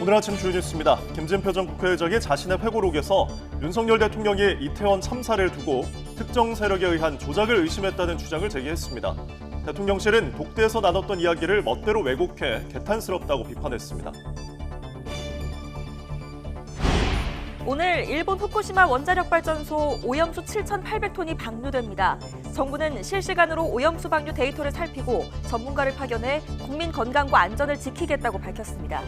오늘 아침 주요 뉴스입니다. 김진표 전 국회의장이 자신의 회고록에서 윤석열 대통령이 이태원 참사를 두고 특정 세력에 의한 조작을 의심했다는 주장을 제기했습니다. 대통령실은 독대에서 나눴던 이야기를 멋대로 왜곡해 개탄스럽다고 비판했습니다. 오늘 일본 후쿠시마 원자력발전소 오염수 7,800톤이 방류됩니다. 정부는 실시간으로 오염수 방류 데이터를 살피고 전문가를 파견해 국민 건강과 안전을 지키겠다고 밝혔습니다.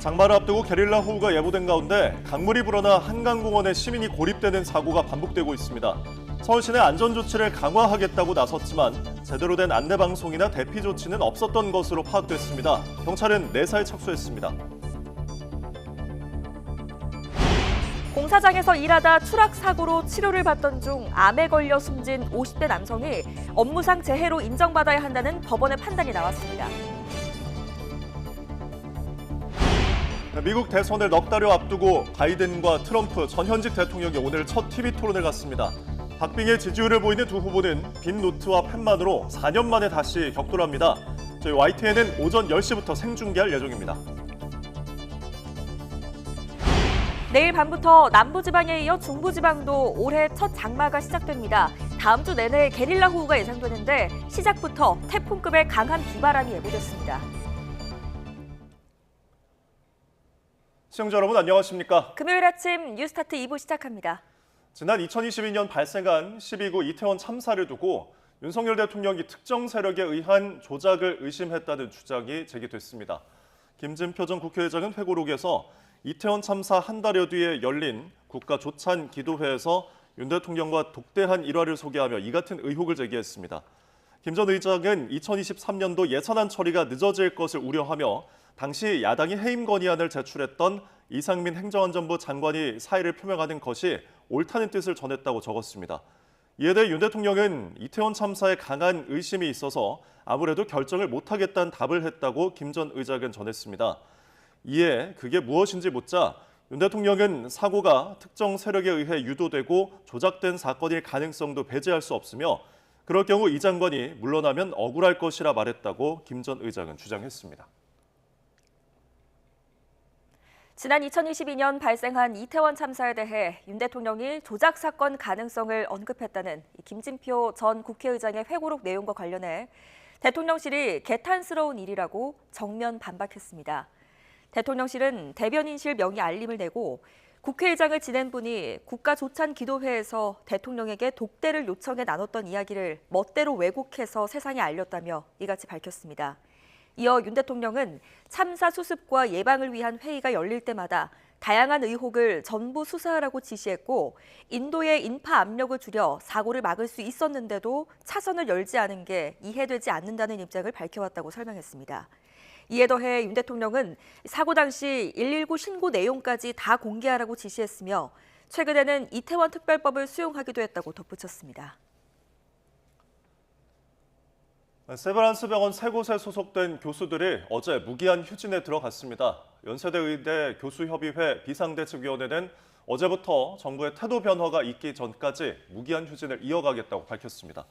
장마를 앞두고 게릴라 호우가 예보된 가운데 강물이 불어나 한강공원에 시민이 고립되는 사고가 반복되고 있습니다. 서울시내 안전조치를 강화하겠다고 나섰지만 제대로 된 안내방송이나 대피 조치는 없었던 것으로 파악됐습니다. 경찰은 내사에 착수했습니다. 공사장에서 일하다 추락 사고로 치료를 받던 중 암에 걸려 숨진 50대 남성이 업무상 재해로 인정받아야 한다는 법원의 판단이 나왔습니다. 미국 대선을 넉 달여 앞두고 바이든과 트럼프 전 현직 대통령이 오늘 첫 TV 토론을 갖습니다. 박빙의 지지율을 보이는 두 후보는 빈 노트와 펜만으로 4년 만에 다시 격돌합니다. 저희 YTN은 오전 10시부터 생중계할 예정입니다. 내일 밤부터 남부지방에 이어 중부지방도 올해 첫 장마가 시작됩니다. 다음 주 내내 게릴라 호우가 예상되는데 시작부터 태풍급의 강한 비바람이 예보됐습니다. 시청자 여러분 안녕하십니까? 금요일 아침 뉴스타트 2부 시작합니다. 지난 2022년 발생한 12구 이태원 참사를 두고 윤석열 대통령이 특정 세력에 의한 조작을 의심했다는 주장이 제기됐습니다. 김진표 전 국회의장은 회고록에서 이태원 참사 한 달여 뒤에 열린 국가조찬기도회에서 윤 대통령과 독대한 일화를 소개하며 이 같은 의혹을 제기했습니다. 김 전 의장은 2023년도 예산안 처리가 늦어질 것을 우려하며 당시 야당이 해임 건의안을 제출했던 이상민 행정안전부 장관이 사의를 표명하는 것이 옳다는 뜻을 전했다고 적었습니다. 이에 대해 윤 대통령은 이태원 참사에 강한 의심이 있어서 아무래도 결정을 못하겠다는 답을 했다고 김 전 의장은 전했습니다. 이에 그게 무엇인지 묻자 윤 대통령은 사고가 특정 세력에 의해 유도되고 조작된 사건일 가능성도 배제할 수 없으며 그럴 경우 이 장관이 물러나면 억울할 것이라 말했다고 김 전 의장은 주장했습니다. 지난 2022년 발생한 이태원 참사에 대해 윤 대통령이 조작 사건 가능성을 언급했다는 김진표 전 국회의장의 회고록 내용과 관련해 대통령실이 개탄스러운 일이라고 정면 반박했습니다. 대통령실은 대변인실 명의 알림을 내고 국회의장을 지낸 분이 국가조찬기도회에서 대통령에게 독대를 요청해 나눴던 이야기를 멋대로 왜곡해서 세상에 알렸다며 이같이 밝혔습니다. 이어 윤 대통령은 참사 수습과 예방을 위한 회의가 열릴 때마다 다양한 의혹을 전부 수사하라고 지시했고 인도의 인파 압력을 줄여 사고를 막을 수 있었는데도 차선을 열지 않은 게 이해되지 않는다는 입장을 밝혀왔다고 설명했습니다. 이에 더해 윤 대통령은 사고 당시 119 신고 내용까지 다 공개하라고 지시했으며 최근에는 이태원 특별법을 수용하기도 했다고 덧붙였습니다. 세브란스 병원 세 곳에 소속된 교수들이 어제 무기한 휴진에 들어갔습니다. 연세대 의대 교수협의회 비상대책위원회는 어제부터 정부의 태도 변화가 있기 전까지 무기한 휴진을 이어가겠다고 밝혔습니다.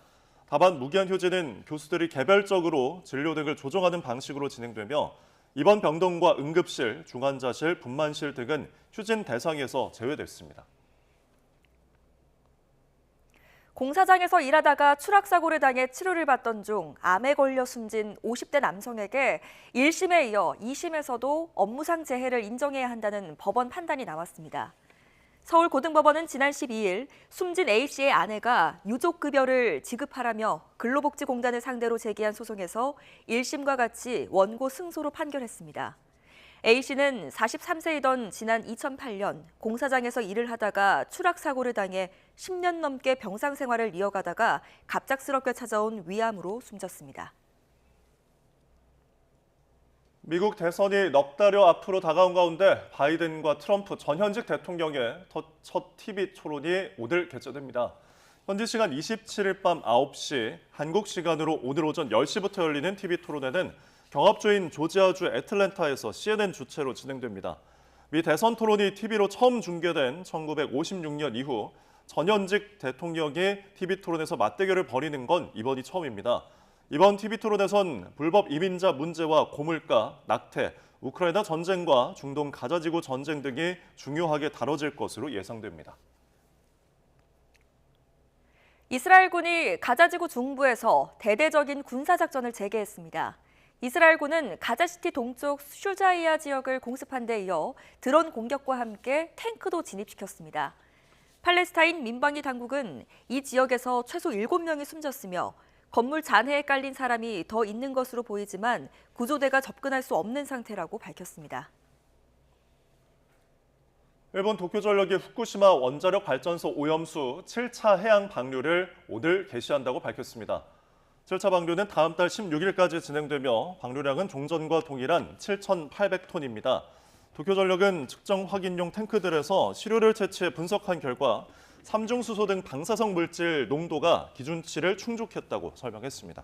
다만 무기한 휴진은 교수들이 개별적으로 진료 등을 조정하는 방식으로 진행되며 입원 병동과 응급실, 중환자실, 분만실 등은 휴진 대상에서 제외됐습니다. 공사장에서 일하다가 추락사고를 당해 치료를 받던 중 암에 걸려 숨진 50대 남성에게 1심에 이어 2심에서도 업무상 재해를 인정해야 한다는 법원 판단이 나왔습니다. 서울고등법원은 지난 12일 숨진 A씨의 아내가 유족급여를 지급하라며 근로복지공단을 상대로 제기한 소송에서 1심과 같이 원고 승소로 판결했습니다. A씨는 43세이던 지난 2008년 공사장에서 일을 하다가 추락사고를 당해 10년 넘게 병상 생활을 이어가다가 갑작스럽게 찾아온 위암으로 숨졌습니다. 미국 대선이 넉 달여 앞으로 다가온 가운데 바이든과 트럼프 전 현직 대통령의 첫 TV 토론이 오늘 개최됩니다. 현지 시간 27일 밤 9시, 한국 시간으로 오늘 오전 10시부터 열리는 TV 토론회는 경합주인 조지아주 애틀랜타에서 CNN 주최로 진행됩니다. 미 대선 토론이 TV로 처음 중계된 1956년 이후 전현직 대통령이 TV 토론에서 맞대결을 벌이는 건 이번이 처음입니다. 이번 TV 토론에선 불법 이민자 문제와 고물가, 낙태, 우크라이나 전쟁과 중동 가자지구 전쟁 등이 중요하게 다뤄질 것으로 예상됩니다. 이스라엘군이 가자지구 중부에서 대대적인 군사작전을 재개했습니다. 이스라엘군은 가자시티 동쪽 슈자이아 지역을 공습한 데 이어 드론 공격과 함께 탱크도 진입시켰습니다. 팔레스타인 민방위 당국은 이 지역에서 최소 7명이 숨졌으며 건물 잔해에 깔린 사람이 더 있는 것으로 보이지만 구조대가 접근할 수 없는 상태라고 밝혔습니다. 일본 도쿄전력이 후쿠시마 원자력 발전소 오염수 7차 해양 방류를 오늘 개시한다고 밝혔습니다. 7차 방류는 다음 달 16일까지 진행되며 방류량은 종전과 동일한 7,800톤입니다. 도쿄전력은 측정 확인용 탱크들에서 시료를 채취해 분석한 결과 삼중수소 등 방사성 물질 농도가 기준치를 충족했다고 설명했습니다.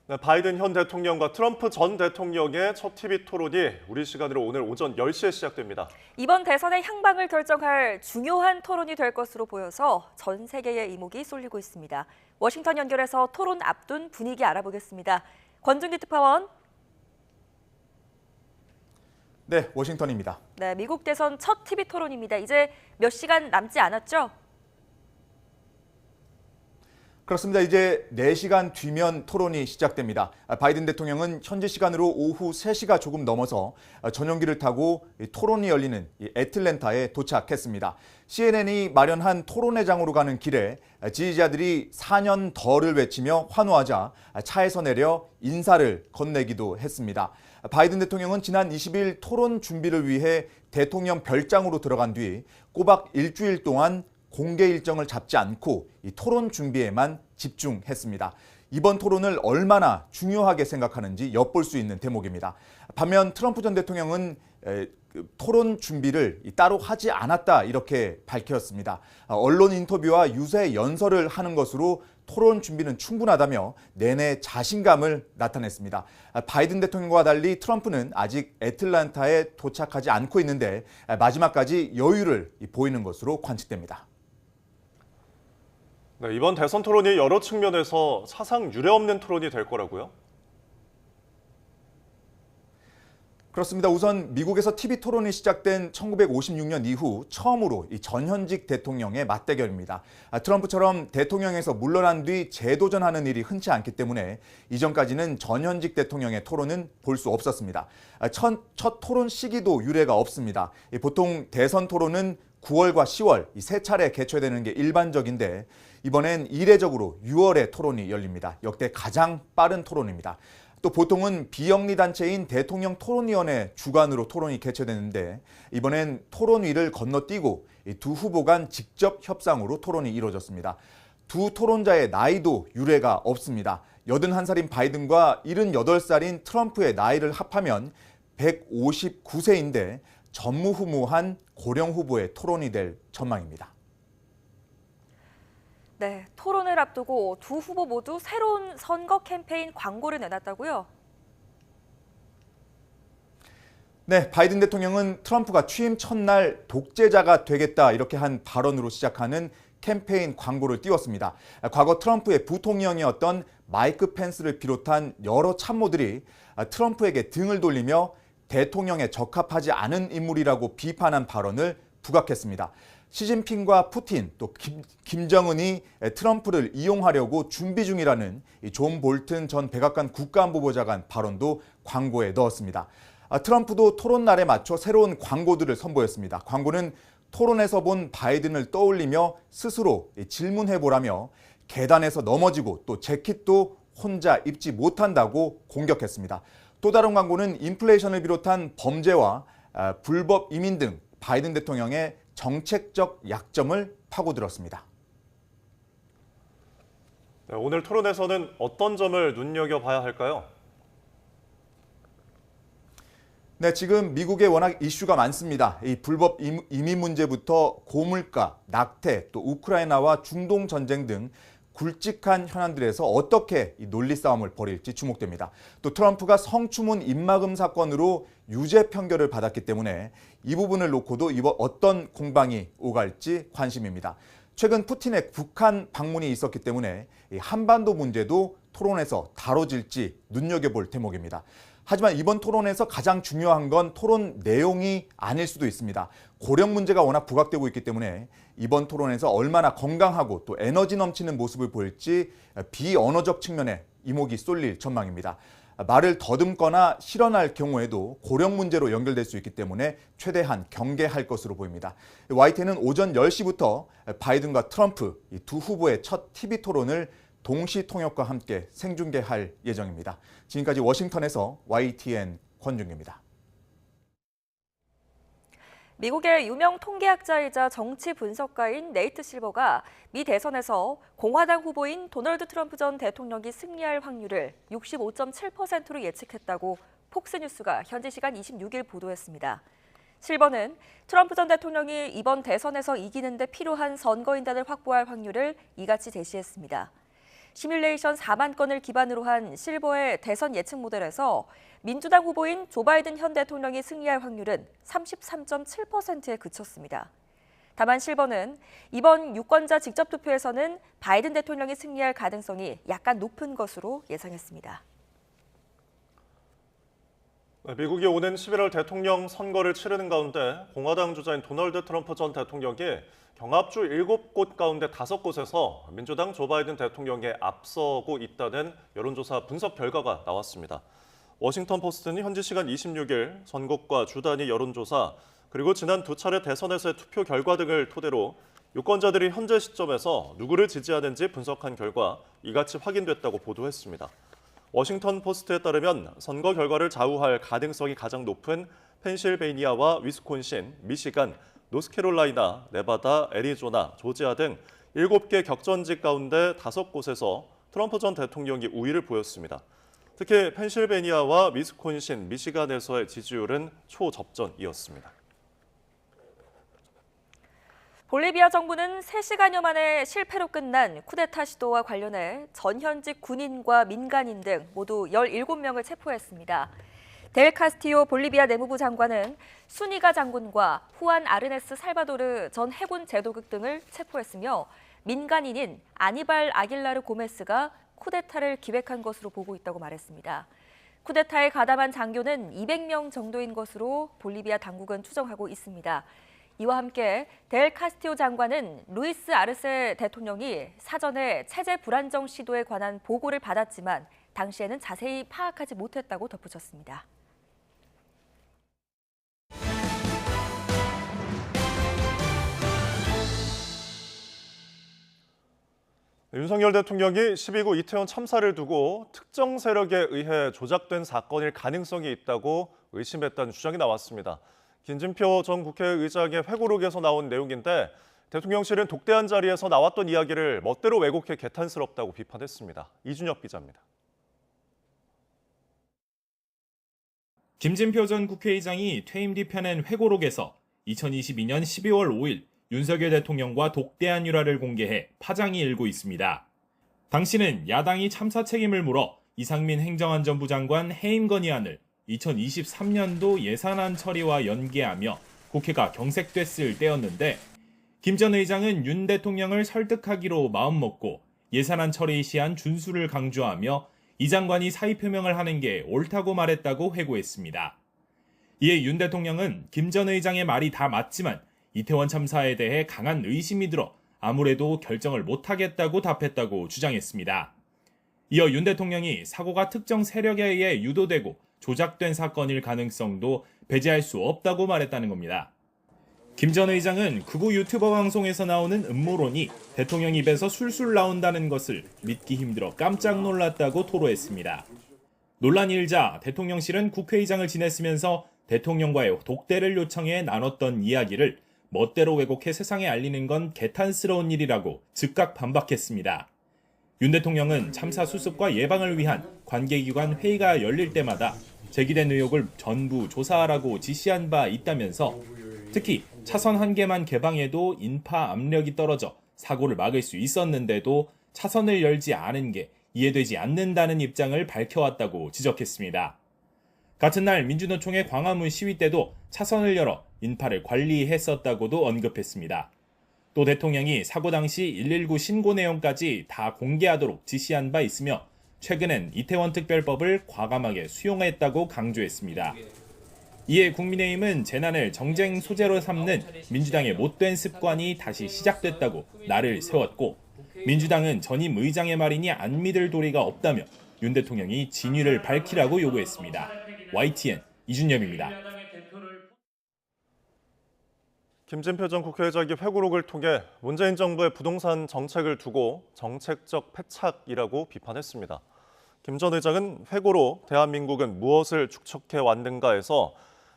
네, 바이든 현 대통령과 트럼프 전 대통령의 첫 TV 토론이 우리 시간으로 오늘 오전 10시에 시작됩니다. 이번 대선의 향방을 결정할 중요한 토론이 될 것으로 보여서 전 세계의 이목이 쏠리고 있습니다. 워싱턴 연결해서 토론 앞둔 분위기 알아보겠습니다. 권준기 특파원. 네, 워싱턴입니다. 네, 미국 대선 첫 TV 토론입니다. 이제 몇 시간 남지 않았죠? 그렇습니다. 이제 4시간 뒤면 토론이 시작됩니다. 바이든 대통령은 현지 시간으로 오후 3시가 조금 넘어서 전용기를 타고 토론이 열리는 애틀랜타에 도착했습니다. CNN이 마련한 토론회장으로 가는 길에 지지자들이 4년 더를 외치며 환호하자 차에서 내려 인사를 건네기도 했습니다. 바이든 대통령은 지난 20일 토론 준비를 위해 대통령 별장으로 들어간 뒤 꼬박 일주일 동안 공개 일정을 잡지 않고 이 토론 준비에만 집중했습니다. 이번 토론을 얼마나 중요하게 생각하는지 엿볼 수 있는 대목입니다. 반면 트럼프 전 대통령은 토론 준비를 따로 하지 않았다 이렇게 밝혔습니다. 언론 인터뷰와 유세 연설을 하는 것으로 토론 준비는 충분하다며 내내 자신감을 나타냈습니다. 바이든 대통령과 달리 트럼프는 아직 애틀랜타에 도착하지 않고 있는데 마지막까지 여유를 보이는 것으로 관측됩니다. 네, 이번 대선 토론이 여러 측면에서 사상 유례없는 토론이 될 거라고요? 그렇습니다. 우선 미국에서 TV 토론이 시작된 1956년 이후 처음으로 이 전현직 대통령의 맞대결입니다. 트럼프처럼 대통령에서 물러난 뒤 재도전하는 일이 흔치 않기 때문에 이전까지는 전현직 대통령의 토론은 볼 수 없었습니다. 첫 토론 시기도 유례가 없습니다. 보통 대선 토론은 9월과 10월 이 세 차례 개최되는 게 일반적인데 이번엔 이례적으로 6월에 토론이 열립니다. 역대 가장 빠른 토론입니다. 또 보통은 비영리 단체인 대통령 토론위원회 주관으로 토론이 개최되는데 이번엔 토론위를 건너뛰고 두 후보 간 직접 협상으로 토론이 이루어졌습니다. 두 토론자의 나이도 유례가 없습니다. 81살인 바이든과 78살인 트럼프의 나이를 합하면 159세인데 전무후무한 고령 후보의 토론이 될 전망입니다. 네, 토론을 앞두고 두 후보 모두 새로운 선거 캠페인 광고를 내놨다고요? 네, 바이든 대통령은 트럼프가 취임 첫날 독재자가 되겠다 이렇게 한 발언으로 시작하는 캠페인 광고를 띄웠습니다. 과거 트럼프의 부통령이었던 마이크 펜스를 비롯한 여러 참모들이 트럼프에게 등을 돌리며 대통령에 적합하지 않은 인물이라고 비판한 발언을 부각했습니다. 시진핑과 푸틴 또 김정은이 트럼프를 이용하려고 준비 중이라는 존 볼튼 전 백악관 국가안보보좌관 발언도 광고에 넣었습니다. 트럼프도 토론 날에 맞춰 새로운 광고들을 선보였습니다. 광고는 토론에서 본 바이든을 떠올리며 스스로 질문해보라며 계단에서 넘어지고 또 재킷도 혼자 입지 못한다고 공격했습니다. 또 다른 광고는 인플레이션을 비롯한 범죄와 불법 이민 등 바이든 대통령의 정책적 약점을 파고들었습니다. 네, 오늘 토론에서는 어떤 점을 눈여겨봐야 할까요? 네, 지금 미국에 워낙 이슈가 많습니다. 이 불법 이민 문제부터 고물가, 낙태, 또 우크라이나와 중동 전쟁 등 굵직한 현안들에서 어떻게 이 논리 싸움을 벌일지 주목됩니다. 또 트럼프가 성추문 입막음 사건으로 유죄 판결을 받았기 때문에 이 부분을 놓고도 이번 어떤 공방이 오갈지 관심입니다. 최근 푸틴의 북한 방문이 있었기 때문에 이 한반도 문제도 토론에서 다뤄질지 눈여겨볼 대목입니다. 하지만 이번 토론에서 가장 중요한 건 토론 내용이 아닐 수도 있습니다. 고령 문제가 워낙 부각되고 있기 때문에 이번 토론에서 얼마나 건강하고 또 에너지 넘치는 모습을 보일지 비언어적 측면에 이목이 쏠릴 전망입니다. 말을 더듬거나 실언할 경우에도 고령 문제로 연결될 수 있기 때문에 최대한 경계할 것으로 보입니다. YTN은 오전 10시부터 바이든과 트럼프 이 두 후보의 첫 TV 토론을 동시 통역과 함께 생중계할 예정입니다. 지금까지 워싱턴에서 YTN 권준규입니다. 미국의 유명 통계학자이자 정치 분석가인 네이트 실버가 미 대선에서 공화당 후보인 도널드 트럼프 전 대통령이 승리할 확률을 65.7%로 예측했다고 폭스뉴스가 현지 시간 26일 보도했습니다. 실버는 트럼프 전 대통령이 이번 대선에서 이기는 데 필요한 선거인단을 확보할 확률을 이같이 제시했습니다. 시뮬레이션 4만 건을 기반으로 한 실버의 대선 예측 모델에서 민주당 후보인 조 바이든 현 대통령이 승리할 확률은 33.7%에 그쳤습니다. 다만 실버는 이번 유권자 직접 투표에서는 바이든 대통령이 승리할 가능성이 약간 높은 것으로 예상했습니다. 미국이 오는 11월 대통령 선거를 치르는 가운데 공화당 주자인 도널드 트럼프 전 대통령이 경합주 7곳 가운데 5곳에서 민주당 조 바이든 대통령에 앞서고 있다는 여론조사 분석 결과가 나왔습니다. 워싱턴 포스트는 현지 시간 26일 전국과 주 단위 여론조사 그리고 지난 두 차례 대선에서의 투표 결과 등을 토대로 유권자들이 현재 시점에서 누구를 지지하는지 분석한 결과 이같이 확인됐다고 보도했습니다. 워싱턴 포스트에 따르면 선거 결과를 좌우할 가능성이 가장 높은 펜실베이니아와 위스콘신, 미시간, 노스캐롤라이나, 네바다, 애리조나, 조지아 등 7개 격전지 가운데 5곳에서 트럼프 전 대통령이 우위를 보였습니다. 특히 펜실베니아와 위스콘신, 미시간에서의 지지율은 초접전이었습니다. 볼리비아 정부는 3시간여 만에 실패로 끝난 쿠데타 시도와 관련해 전현직 군인과 민간인 등 모두 17명을 체포했습니다. 델 카스티오 볼리비아 내무부 장관은 수니가 장군과 후안 아르네스 살바도르 전 해군 제도국 등을 체포했으며 민간인인 아니발 아길라르 고메스가 쿠데타를 기획한 것으로 보고 있다고 말했습니다. 쿠데타에 가담한 장교는 200명 정도인 것으로 볼리비아 당국은 추정하고 있습니다. 이와 함께 델 카스티오 장관은 루이스 아르세 대통령이 사전에 체제 불안정 시도에 관한 보고를 받았지만 당시에는 자세히 파악하지 못했다고 덧붙였습니다. 윤석열 대통령이 12구 이태원 참사를 두고 특정 세력에 의해 조작된 사건일 가능성이 있다고 의심했다는 주장이 나왔습니다. 김진표 전 국회의장의 회고록에서 나온 내용인데 대통령실은 독대한 자리에서 나왔던 이야기를 멋대로 왜곡해 개탄스럽다고 비판했습니다. 이준혁 기자입니다. 김진표 전 국회의장이 퇴임 뒤 펴낸 회고록에서 2022년 12월 5일 윤석열 대통령과 독대한 일화를 공개해 파장이 일고 있습니다. 당시는 야당이 참사 책임을 물어 이상민 행정안전부 장관 해임 건의안을 2023년도 예산안 처리와 연계하며 국회가 경색됐을 때였는데 김 전 의장은 윤 대통령을 설득하기로 마음먹고 예산안 처리 시한 준수를 강조하며 이 장관이 사의 표명을 하는 게 옳다고 말했다고 회고했습니다. 이에 윤 대통령은 김 전 의장의 말이 다 맞지만 이태원 참사에 대해 강한 의심이 들어 아무래도 결정을 못하겠다고 답했다고 주장했습니다. 이어 윤 대통령이 사고가 특정 세력에 의해 유도되고 조작된 사건일 가능성도 배제할 수 없다고 말했다는 겁니다. 김 전 의장은 극우 유튜버 방송에서 나오는 음모론이 대통령 입에서 술술 나온다는 것을 믿기 힘들어 깜짝 놀랐다고 토로했습니다. 논란이 일자 대통령실은 국회의장을 지냈으면서 대통령과의 독대를 요청해 나눴던 이야기를 멋대로 왜곡해 세상에 알리는 건 개탄스러운 일이라고 즉각 반박했습니다. 윤 대통령은 참사 수습과 예방을 위한 관계기관 회의가 열릴 때마다 제기된 의혹을 전부 조사하라고 지시한 바 있다면서 특히 차선 한 개만 개방해도 인파 압력이 떨어져 사고를 막을 수 있었는데도 차선을 열지 않은 게 이해되지 않는다는 입장을 밝혀왔다고 지적했습니다. 같은 날 민주노총의 광화문 시위 때도 차선을 열어 인파를 관리했었다고도 언급했습니다. 또 대통령이 사고 당시 119 신고 내용까지 다 공개하도록 지시한 바 있으며 최근엔 이태원 특별법을 과감하게 수용했다고 강조했습니다. 이에 국민의힘은 재난을 정쟁 소재로 삼는 민주당의 못된 습관이 다시 시작됐다고 날을 세웠고 민주당은 전임 의장의 말이니 안 믿을 도리가 없다며 윤 대통령이 진위를 밝히라고 요구했습니다. YTN 이준엽입니다. 김진표 전 국회의장이 회고록을 통해 문재인 정부의 부동산 정책을 두고 정책적 패착이라고 비판했습니다. 김 전 의장은 회고록 대한민국은 무엇을 축적해 왔는가에서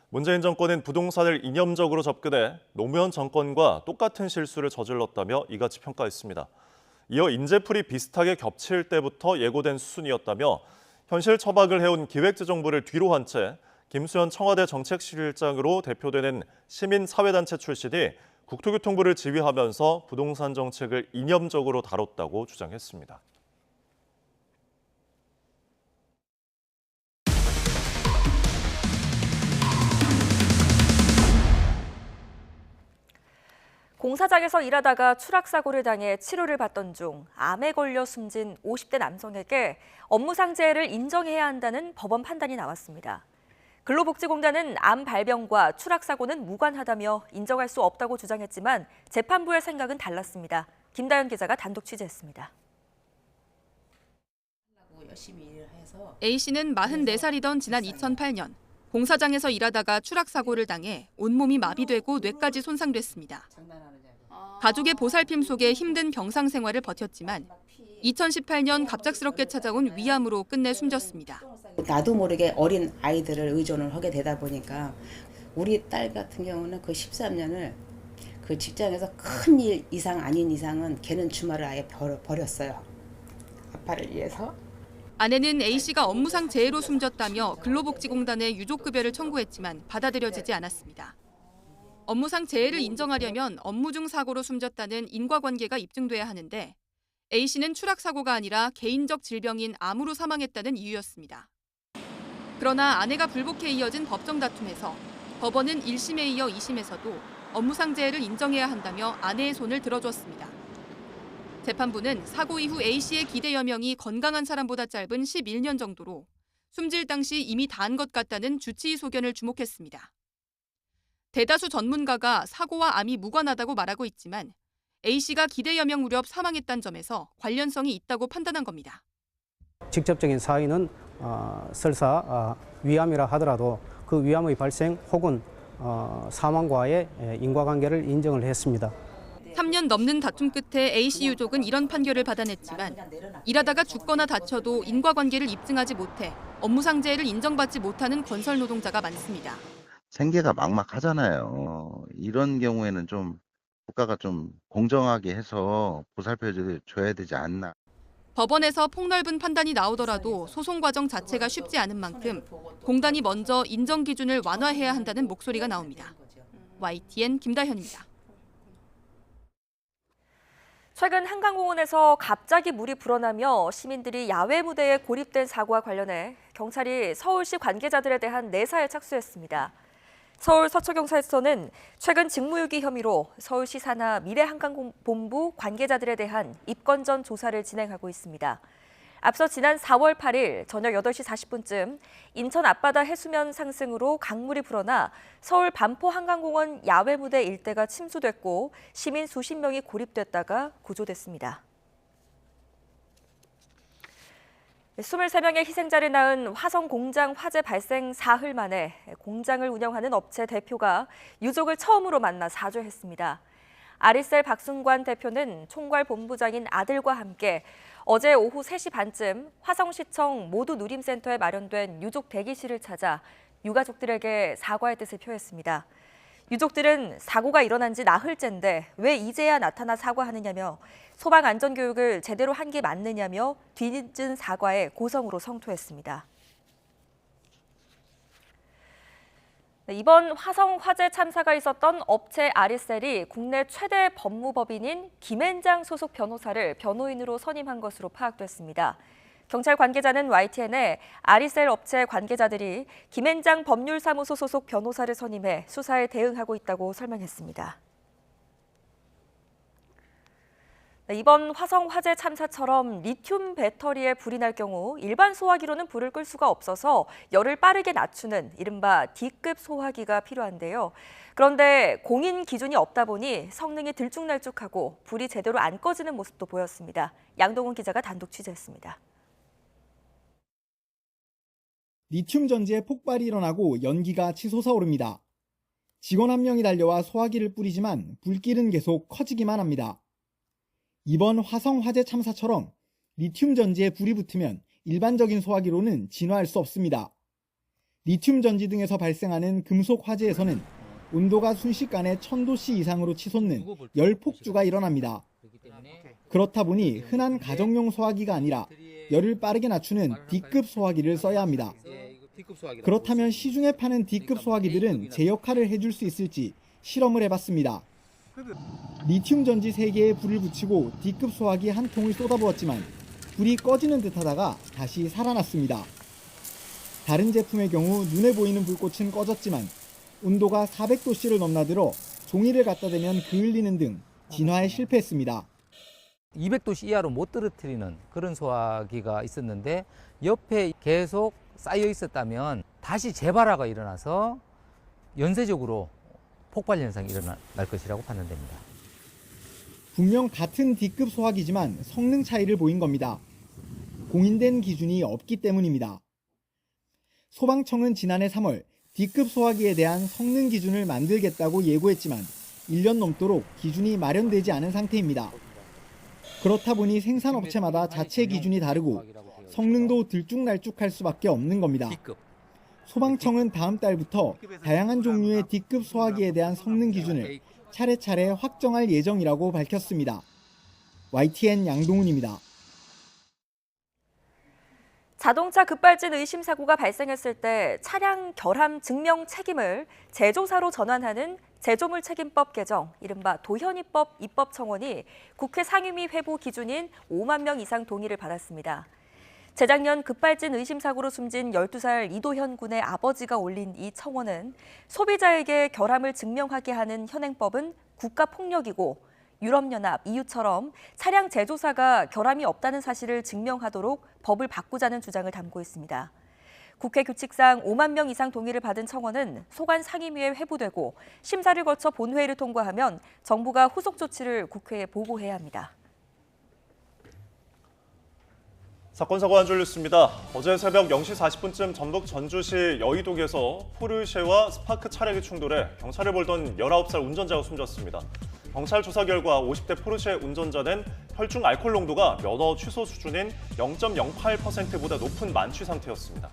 문재인 정권은 부동산을 이념적으로 접근해 노무현 정권과 똑같은 실수를 저질렀다며 이같이 평가했습니다. 이어 인재풀이 비슷하게 겹칠 때부터 예고된 수순이었다며 현실 처박을 해온 기획재정부를 뒤로 한 채 김수현 청와대 정책실장으로 대표되는 시민사회단체 출신이 국토교통부를 지휘하면서 부동산 정책을 이념적으로 다뤘다고 주장했습니다. 공사장에서 일하다가 추락사고를 당해 치료를 받던 중 암에 걸려 숨진 50대 남성에게 업무상재해를 인정해야 한다는 법원 판단이 나왔습니다. 근로복지공단은 암 발병과 추락사고는 무관하다며 인정할 수 없다고 주장했지만 재판부의 생각은 달랐습니다. 김다연 기자가 단독 취재했습니다. A씨는 44살이던 지난 2008년 공사장에서 일하다가 추락사고를 당해 온몸이 마비되고 뇌까지 손상됐습니다. 가족의 보살핌 속에 힘든 병상 생활을 버텼지만 2018년 갑작스럽게 찾아온 위암으로 끝내 숨졌습니다. 나도 모르게 어린 아이들을 의존을 하게 되다 보니까 우리 딸 같은 경우는 그 13년을 그 직장에서 큰 일 이상 아닌 이상은 걔는 주말을 아예 버렸어요. 아빠를 위해서. 아내는 A씨가 업무상 재해로 숨졌다며 근로복지공단에 유족급여를 청구했지만 받아들여지지 않았습니다. 업무상 재해를 인정하려면 업무 중 사고로 숨졌다는 인과관계가 입증돼야 하는데 A씨는 추락사고가 아니라 개인적 질병인 암으로 사망했다는 이유였습니다. 그러나 아내가 불복해 이어진 법정 다툼에서 법원은 1심에 이어 2심에서도 업무상 재해를 인정해야 한다며 아내의 손을 들어줬습니다. 재판부는 사고 이후 A씨의 기대 여명이 건강한 사람보다 짧은 11년 정도로 숨질 당시 이미 다한 것 같다는 주치의 소견을 주목했습니다. 대다수 전문가가 사고와 암이 무관하다고 말하고 있지만 A씨가 기대 여명 무렵 사망했다는 점에서 관련성이 있다고 판단한 겁니다. 직접적인 사인은 설사 위암이라 하더라도 그 위암의 발생 혹은 사망과의 인과관계를 인정을 했습니다. 3년 넘는 다툼 끝에 A씨 유족은 이런 판결을 받아냈지만 일하다가 죽거나 다쳐도 인과관계를 입증하지 못해 업무상 재해를 인정받지 못하는 건설 노동자가 많습니다. 생계가 막막하잖아요. 이런 경우에는 좀 국가가 좀 공정하게 해서 보살펴 줘야 되지 않나. 법원에서 폭넓은 판단이 나오더라도 소송 과정 자체가 쉽지 않은 만큼 공단이 먼저 인정 기준을 완화해야 한다는 목소리가 나옵니다. YTN 김다현입니다. 최근 한강공원에서 갑자기 물이 불어나며 시민들이 야외 무대에 고립된 사고와 관련해 경찰이 서울시 관계자들에 대한 내사에 착수했습니다. 서울 서초경찰서는 최근 직무유기 혐의로 서울시 산하 미래한강본부 관계자들에 대한 입건 전 조사를 진행하고 있습니다. 앞서 지난 4월 8일 저녁 8시 40분쯤 인천 앞바다 해수면 상승으로 강물이 불어나 서울 반포 한강공원 야외 무대 일대가 침수됐고 시민 수십 명이 고립됐다가 구조됐습니다. 23명의 희생자를 낳은 화성 공장 화재 발생 사흘 만에 공장을 운영하는 업체 대표가 유족을 처음으로 만나 사죄했습니다. 아리셀 박순관 대표는 총괄 본부장인 아들과 함께 어제 오후 3시 반쯤 화성시청 모두 누림센터에 마련된 유족 대기실을 찾아 유가족들에게 사과의 뜻을 표했습니다. 유족들은 사고가 일어난 지 나흘째인데 왜 이제야 나타나 사과하느냐며 소방 안전교육을 제대로 한 게 맞느냐며 뒤늦은 사과에 고성으로 성토했습니다. 네, 이번 화성 화재 참사가 있었던 업체 아리셀이 국내 최대 법무법인인 김앤장 소속 변호사를 변호인으로 선임한 것으로 파악됐습니다. 경찰 관계자는 YTN에 아리셀 업체 관계자들이 김앤장 법률사무소 소속 변호사를 선임해 수사에 대응하고 있다고 설명했습니다. 네, 이번 화성 화재 참사처럼 리튬 배터리에 불이 날 경우 일반 소화기로는 불을 끌 수가 없어서 열을 빠르게 낮추는 이른바 D급 소화기가 필요한데요. 그런데 공인 기준이 없다 보니 성능이 들쭉날쭉하고 불이 제대로 안 꺼지는 모습도 보였습니다. 양동훈 기자가 단독 취재했습니다. 리튬 전지에 폭발이 일어나고 연기가 치솟아 오릅니다. 직원 한 명이 달려와 소화기를 뿌리지만 불길은 계속 커지기만 합니다. 이번 화성 화재 참사처럼 리튬 전지에 불이 붙으면 일반적인 소화기로는 진화할 수 없습니다. 리튬 전지 등에서 발생하는 금속 화재에서는 온도가 순식간에 1000도씨 이상으로 치솟는 열 폭주가 일어납니다. 그렇다 보니 흔한 가정용 소화기가 아니라 열을 빠르게 낮추는 D급 소화기를 써야 합니다. 그렇다면 시중에 파는 D급 소화기들은 제 역할을 해줄 수 있을지 실험을 해봤습니다. 리튬 전지 3개에 불을 붙이고 D급 소화기 한 통을 쏟아부었지만 불이 꺼지는 듯하다가 다시 살아났습니다. 다른 제품의 경우 눈에 보이는 불꽃은 꺼졌지만 온도가 400도씨를 넘나들어 종이를 갖다 대면 그을리는 등 진화에 실패했습니다. 200도씨 이하로 못 떨어뜨리는 그런 소화기가 있었는데 옆에 계속 쌓여 있었다면 다시 재발화가 일어나서 연쇄적으로 폭발 현상이 일어날 것이라고 판단됩니다. 분명 같은 D급 소화기지만 성능 차이를 보인 겁니다. 공인된 기준이 없기 때문입니다. 소방청은 지난해 3월 D급 소화기에 대한 성능 기준을 만들겠다고 예고했지만 1년 넘도록 기준이 마련되지 않은 상태입니다. 그렇다 보니 생산업체마다 자체 기준이 다르고 성능도 들쭉날쭉할 수밖에 없는 겁니다. 소방청은 다음 달부터 다양한 종류의 D급 소화기에 대한 성능 기준을 차례차례 확정할 예정이라고 밝혔습니다. YTN 양동훈입니다. 자동차 급발진 의심 사고가 발생했을 때 차량 결함 증명 책임을 제조사로 전환하는 제조물 책임법 개정, 이른바 도현이법 입법 청원이 국회 상임위 회부 기준인 5만 명 이상 동의를 받았습니다. 재작년 급발진 의심 사고로 숨진 12살 이도현 군의 아버지가 올린 이 청원은 소비자에게 결함을 증명하게 하는 현행법은 국가폭력이고 유럽연합, EU처럼 차량 제조사가 결함이 없다는 사실을 증명하도록 법을 바꾸자는 주장을 담고 있습니다. 국회 규칙상 5만 명 이상 동의를 받은 청원은 소관 상임위에 회부되고 심사를 거쳐 본회의를 통과하면 정부가 후속 조치를 국회에 보고해야 합니다. 사건 사고 한 줄 뉴스입니다. 어제 새벽 0시 40분쯤 전북 전주시 여의도에서 포르쉐와 스파크 차량이 충돌해 경찰을 몰던 19살 운전자가 숨졌습니다. 경찰 조사 결과 50대 포르쉐 운전자는 혈중 알코올 농도가 면허 취소 수준인 0.08%보다 높은 만취 상태였습니다.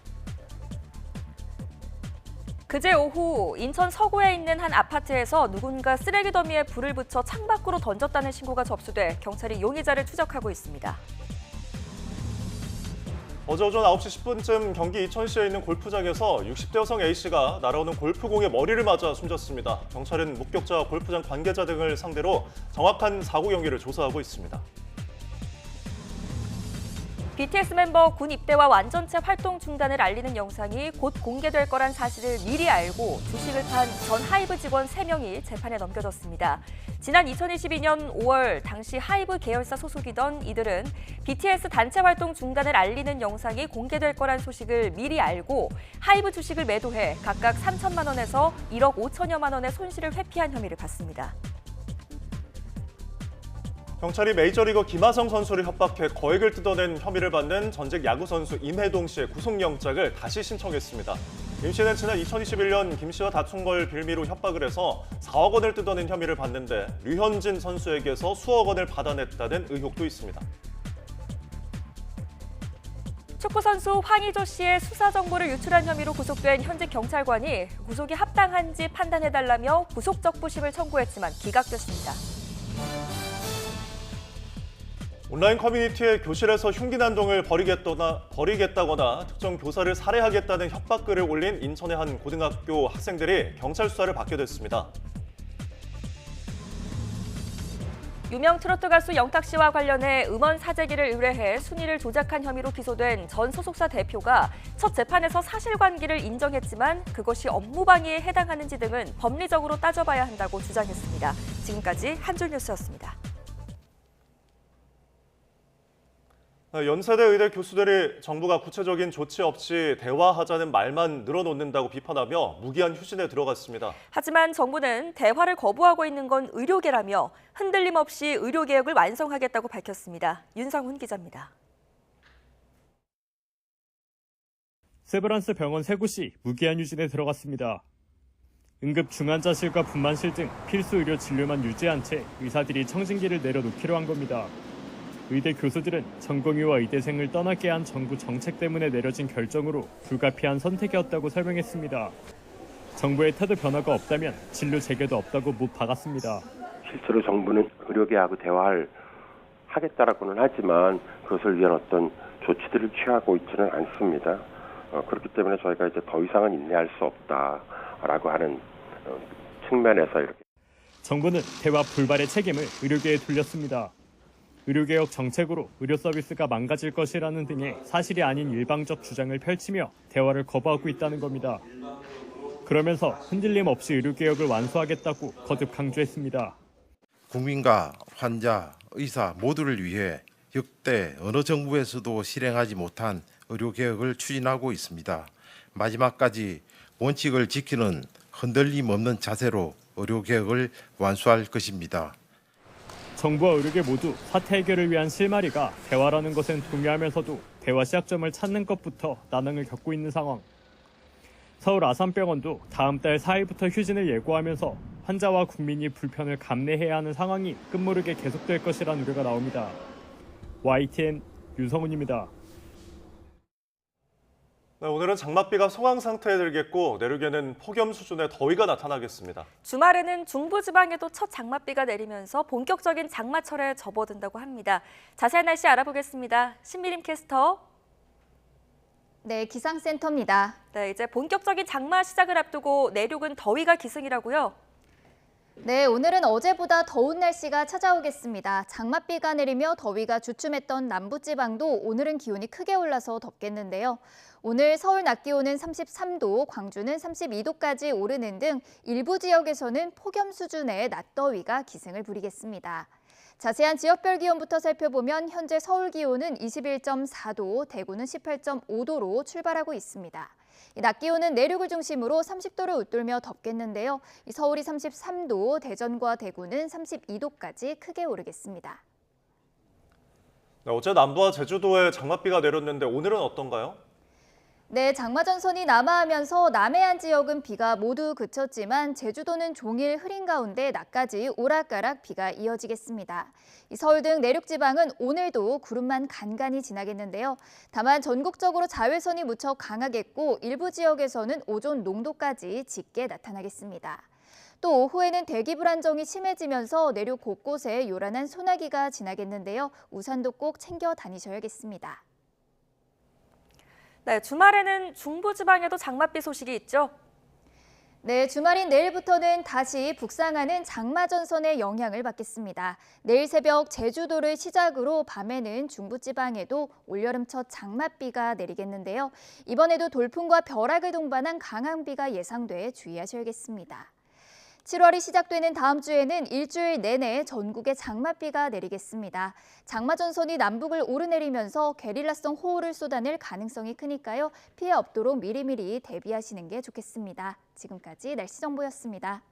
그제 오후 인천 서구에 있는 한 아파트에서 누군가 쓰레기 더미에 불을 붙여 창밖으로 던졌다는 신고가 접수돼 경찰이 용의자를 추적하고 있습니다. 어제 오전 9시 10분쯤 경기 이천시에 있는 골프장에서 60대 여성 A씨가 날아오는 골프공에 머리를 맞아 숨졌습니다. 경찰은 목격자와 골프장 관계자 등을 상대로 정확한 사고 연기를 조사하고 있습니다. BTS 멤버 군 입대와 완전체 활동 중단을 알리는 영상이 곧 공개될 거란 사실을 미리 알고 주식을 판 전 하이브 직원 3명이 재판에 넘겨졌습니다. 지난 2022년 5월 당시 하이브 계열사 소속이던 이들은 BTS 단체 활동 중단을 알리는 영상이 공개될 거란 소식을 미리 알고 하이브 주식을 매도해 각각 3천만 원에서 1억 5천여만 원의 손실을 회피한 혐의를 받습니다. 경찰이 메이저리거 김하성 선수를 협박해 거액을 뜯어낸 혐의를 받는 전직 야구 선수 임혜동 씨의 구속영장을 다시 신청했습니다. 임 씨는 지난 2021년 김 씨와 다툰 걸 빌미로 협박을 해서 4억 원을 뜯어낸 혐의를 받는데 류현진 선수에게서 수억 원을 받아냈다는 의혹도 있습니다. 축구선수 황의조 씨의 수사 정보를 유출한 혐의로 구속된 현직 경찰관이 구속이 합당한지 판단해달라며 구속적부심을 청구했지만 기각됐습니다. 온라인 커뮤니티에 교실에서 흉기난동을 벌이겠다거나 특정 교사를 살해하겠다는 협박글을 올린 인천의 한 고등학교 학생들이 경찰 수사를 받게 됐습니다. 유명 트로트 가수 영탁 씨와 관련해 음원 사재기를 의뢰해 순위를 조작한 혐의로 기소된 전 소속사 대표가 첫 재판에서 사실관계를 인정했지만 그것이 업무방해에 해당하는지 등은 법리적으로 따져봐야 한다고 주장했습니다. 지금까지 한줄 뉴스였습니다. 연세대 의대 교수들이 정부가 구체적인 조치 없이 대화하자는 말만 늘어놓는다고 비판하며 무기한 휴진에 들어갔습니다. 하지만 정부는 대화를 거부하고 있는 건 의료계라며 흔들림 없이 의료개혁을 완성하겠다고 밝혔습니다. 윤상훈 기자입니다. 세브란스 병원 3곳이 무기한 휴진에 들어갔습니다. 응급 중환자실과 분만실 등 필수 의료 진료만 유지한 채 의사들이 청진기를 내려놓기로 한 겁니다. 의대 교수들은 전공의와 의대생을 떠나게 한 정부 정책 때문에 내려진 결정으로 불가피한 선택이었다고 설명했습니다. 정부의 태도 변화가 없다면 진료 재개도 없다고 못 박았습니다. 실제로 정부는 의료계하고 대화를 하겠다라고는 하지만 그것을 위한 어떤 조치들을 취하고 있지는 않습니다. 그렇기 때문에 저희가 이제 더 이상은 인내할 수 없다라고 하는 측면에서 이렇게 정부는 대화 불발의 책임을 의료계에 돌렸습니다. 의료개혁 정책으로 의료 서비스가 망가질 것이라는 등의 사실이 아닌 일방적 주장을 펼치며 대화를 거부하고 있다는 겁니다. 그러면서 흔들림 없이 의료개혁을 완수하겠다고 거듭 강조했습니다. 국민과 환자, 의사 모두를 위해 역대 어느 정부에서도 실행하지 못한 의료개혁을 추진하고 있습니다. 마지막까지 원칙을 지키는 흔들림 없는 자세로 의료개혁을 완수할 것입니다. 정부와 의료계 모두 사태 해결을 위한 실마리가 대화라는 것은 동의하면서도 대화 시작점을 찾는 것부터 난항을 겪고 있는 상황. 서울 아산병원도 다음 달 4일부터 휴진을 예고하면서 환자와 국민이 불편을 감내해야 하는 상황이 끝모르게 계속될 것이란 우려가 나옵니다. YTN 유성훈입니다. 네, 오늘은 장맛비가 소강 상태에 들겠고 내륙에는 폭염 수준의 더위가 나타나겠습니다. 주말에는 중부지방에도 첫 장맛비가 내리면서 본격적인 장마철에 접어든다고 합니다. 자세한 날씨 알아보겠습니다. 신미림 캐스터. 네, 기상센터입니다. 네, 이제 본격적인 장마 시작을 앞두고 내륙은 더위가 기승이라고요? 네, 오늘은 어제보다 더운 날씨가 찾아오겠습니다. 장맛비가 내리며 더위가 주춤했던 남부지방도 오늘은 기온이 크게 올라서 덥겠는데요. 오늘 서울 낮 기온은 33도, 광주는 32도까지 오르는 등 일부 지역에서는 폭염 수준의 낮더위가 기승을 부리겠습니다. 자세한 지역별 기온부터 살펴보면 현재 서울 기온은 21.4도, 대구는 18.5도로 출발하고 있습니다. 낮 기온은 내륙을 중심으로 30도를 웃돌며 덥겠는데요. 서울이 33도, 대전과 대구는 32도까지 크게 오르겠습니다. 네, 어제 남부와 제주도에 장맛비가 내렸는데 오늘은 어떤가요? 네, 장마전선이 남하하면서 남해안 지역은 비가 모두 그쳤지만 제주도는 종일 흐린 가운데 낮까지 오락가락 비가 이어지겠습니다. 서울 등 내륙 지방은 오늘도 구름만 간간히 지나겠는데요. 다만 전국적으로 자외선이 무척 강하겠고 일부 지역에서는 오존 농도까지 짙게 나타나겠습니다. 또 오후에는 대기 불안정이 심해지면서 내륙 곳곳에 요란한 소나기가 지나겠는데요. 우산도 꼭 챙겨 다니셔야겠습니다. 네, 주말에는 중부지방에도 장맛비 소식이 있죠? 네, 주말인 내일부터는 다시 북상하는 장마전선의 영향을 받겠습니다. 내일 새벽 제주도를 시작으로 밤에는 중부지방에도 올여름 첫 장맛비가 내리겠는데요. 이번에도 돌풍과 벼락을 동반한 강한 비가 예상돼 주의하셔야겠습니다. 7월이 시작되는 다음 주에는 일주일 내내 전국에 장맛비가 내리겠습니다. 장마전선이 남북을 오르내리면서 게릴라성 호우를 쏟아낼 가능성이 크니까요. 피해 없도록 미리미리 대비하시는 게 좋겠습니다. 지금까지 날씨 정보였습니다.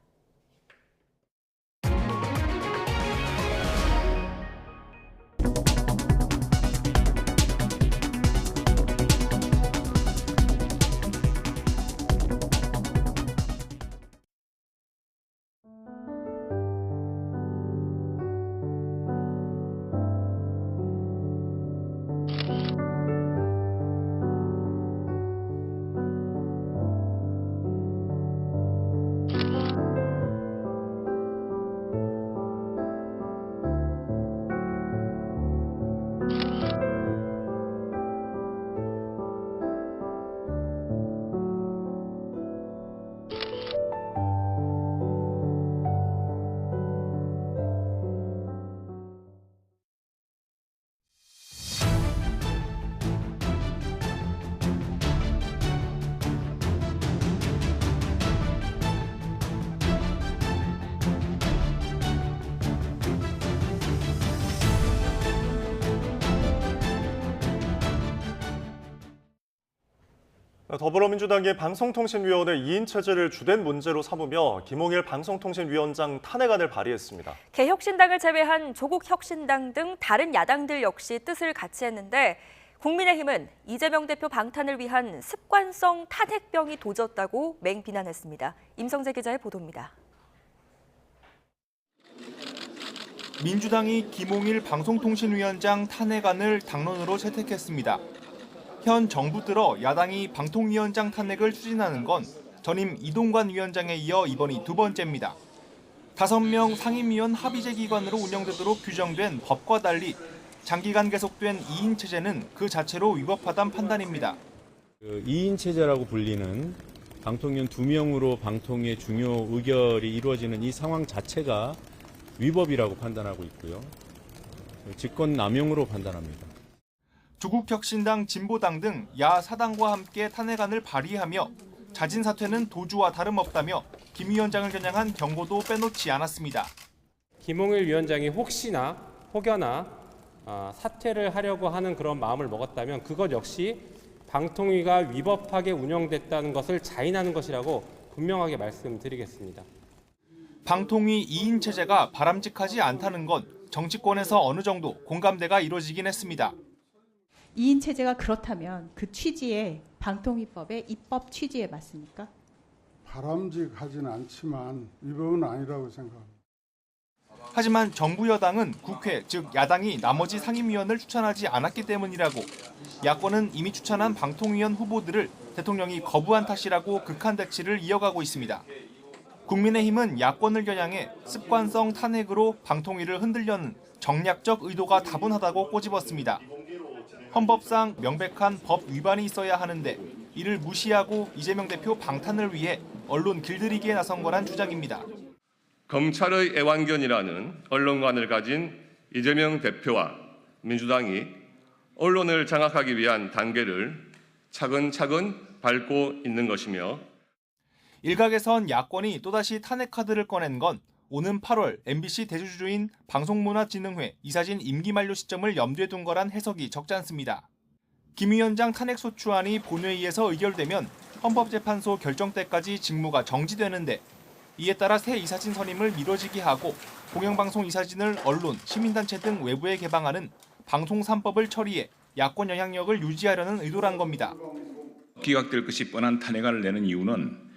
더불어민주당이 방송통신위원회 2인 체제를 주된 문제로 삼으며 김홍일 방송통신위원장 탄핵안을 발의했습니다. 개혁신당을 제외한 조국 혁신당 등 다른 야당들 역시 뜻을 같이 했는데 국민의힘은 이재명 대표 방탄을 위한 습관성 탄핵병이 도졌다고 맹비난했습니다. 임성재 기자의 보도입니다. 민주당이 김홍일 방송통신위원장 탄핵안을 당론으로 채택했습니다. 현 정부 들어 야당이 방통위원장 탄핵을 추진하는 건 전임 이동관 위원장에 이어 이번이 두 번째입니다. 5명 상임위원 합의제 기관으로 운영되도록 규정된 법과 달리 장기간 계속된 2인 체제는 그 자체로 위법하다는 판단입니다. 2인 체제라고 불리는 방통위원 2명으로 방통위의 중요 의결이 이루어지는 이 상황 자체가 위법이라고 판단하고 있고요. 직권남용으로 판단합니다. 조국혁신당, 진보당 등 야4당과 함께 탄핵안을 발의하며 자진 사퇴는 도주와 다름없다며 김 위원장을 겨냥한 경고도 빼놓지 않았습니다. 김홍일 위원장이 혹여나 사퇴를 하려고 하는 그런 마음을 먹었다면 그것 역시 방통위가 위법하게 운영됐다는 것을 자인하는 것이라고 분명하게 말씀드리겠습니다. 방통위 2인 체제가 바람직하지 않다는 건 정치권에서 어느 정도 공감대가 이루어지긴 했습니다. 2인 체제가 그렇다면 그 취지에 방통위법의 입법 취지에 맞습니까? 바람직하진 않지만 위법은 아니라고 생각합니다. 하지만 정부 여당은 국회, 즉 야당이 나머지 상임위원을 추천하지 않았기 때문이라고 야권은 이미 추천한 방통위원 후보들을 대통령이 거부한 탓이라고 극한 대치를 이어가고 있습니다. 국민의힘은 야권을 겨냥해 습관성 탄핵으로 방통위를 흔들려는 정략적 의도가 다분하다고 꼬집었습니다. 헌법상 명백한 법 위반이 있어야 하는데 이를 무시하고 이재명 대표 방탄을 위해 언론 길들이기에 나선 거란 주장입니다. 검찰의 애완견이라는 언론관을 가진 이재명 대표와 민주당이 언론을 장악하기 위한 단계를 차근차근 밟고 있는 것이며 일각에선 야권이 또다시 탄핵 카드를 꺼낸 건 오는 8월 MBC 대주주인 방송문화진흥회 이사진 임기 만료 시점을 염두에 둔 거란 해석이 적지 않습니다. 김 위원장 탄핵 소추안이 본회의에서 의결되면 헌법재판소 결정 때까지 직무가 정지되는데 이에 따라 새 이사진 선임을 미뤄지게 하고 공영방송 이사진을 언론, 시민단체 등 외부에 개방하는 방송 3법을 처리해 야권 영향력을 유지하려는 의도란 겁니다. 기각될 것이 뻔한 탄핵안을 내는 이유는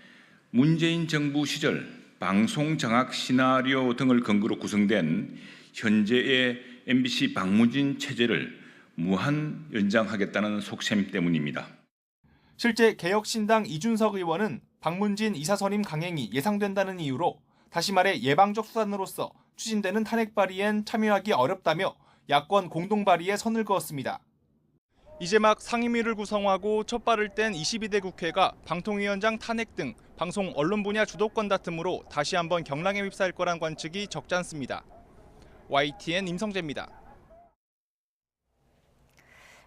문재인 정부 시절 방송 장악 시나리오 등을 근거로 구성된 현재의 MBC 방문진 체제를 무한 연장하겠다는 속셈 때문입니다. 실제 개혁신당 이준석 의원은 방문진 이사 선임 강행이 예상된다는 이유로 다시 말해 예방적 수단으로서 추진되는 탄핵 발의엔 참여하기 어렵다며 야권 공동 발의에 선을 그었습니다. 이제 막 상임위를 구성하고 첫 발을 뗀 22대 국회가 방통위원장 탄핵 등 방송 언론 분야 주도권 다툼으로 다시 한번 경랑에 휩싸일 거란 관측이 적지 않습니다. YTN 임성재입니다.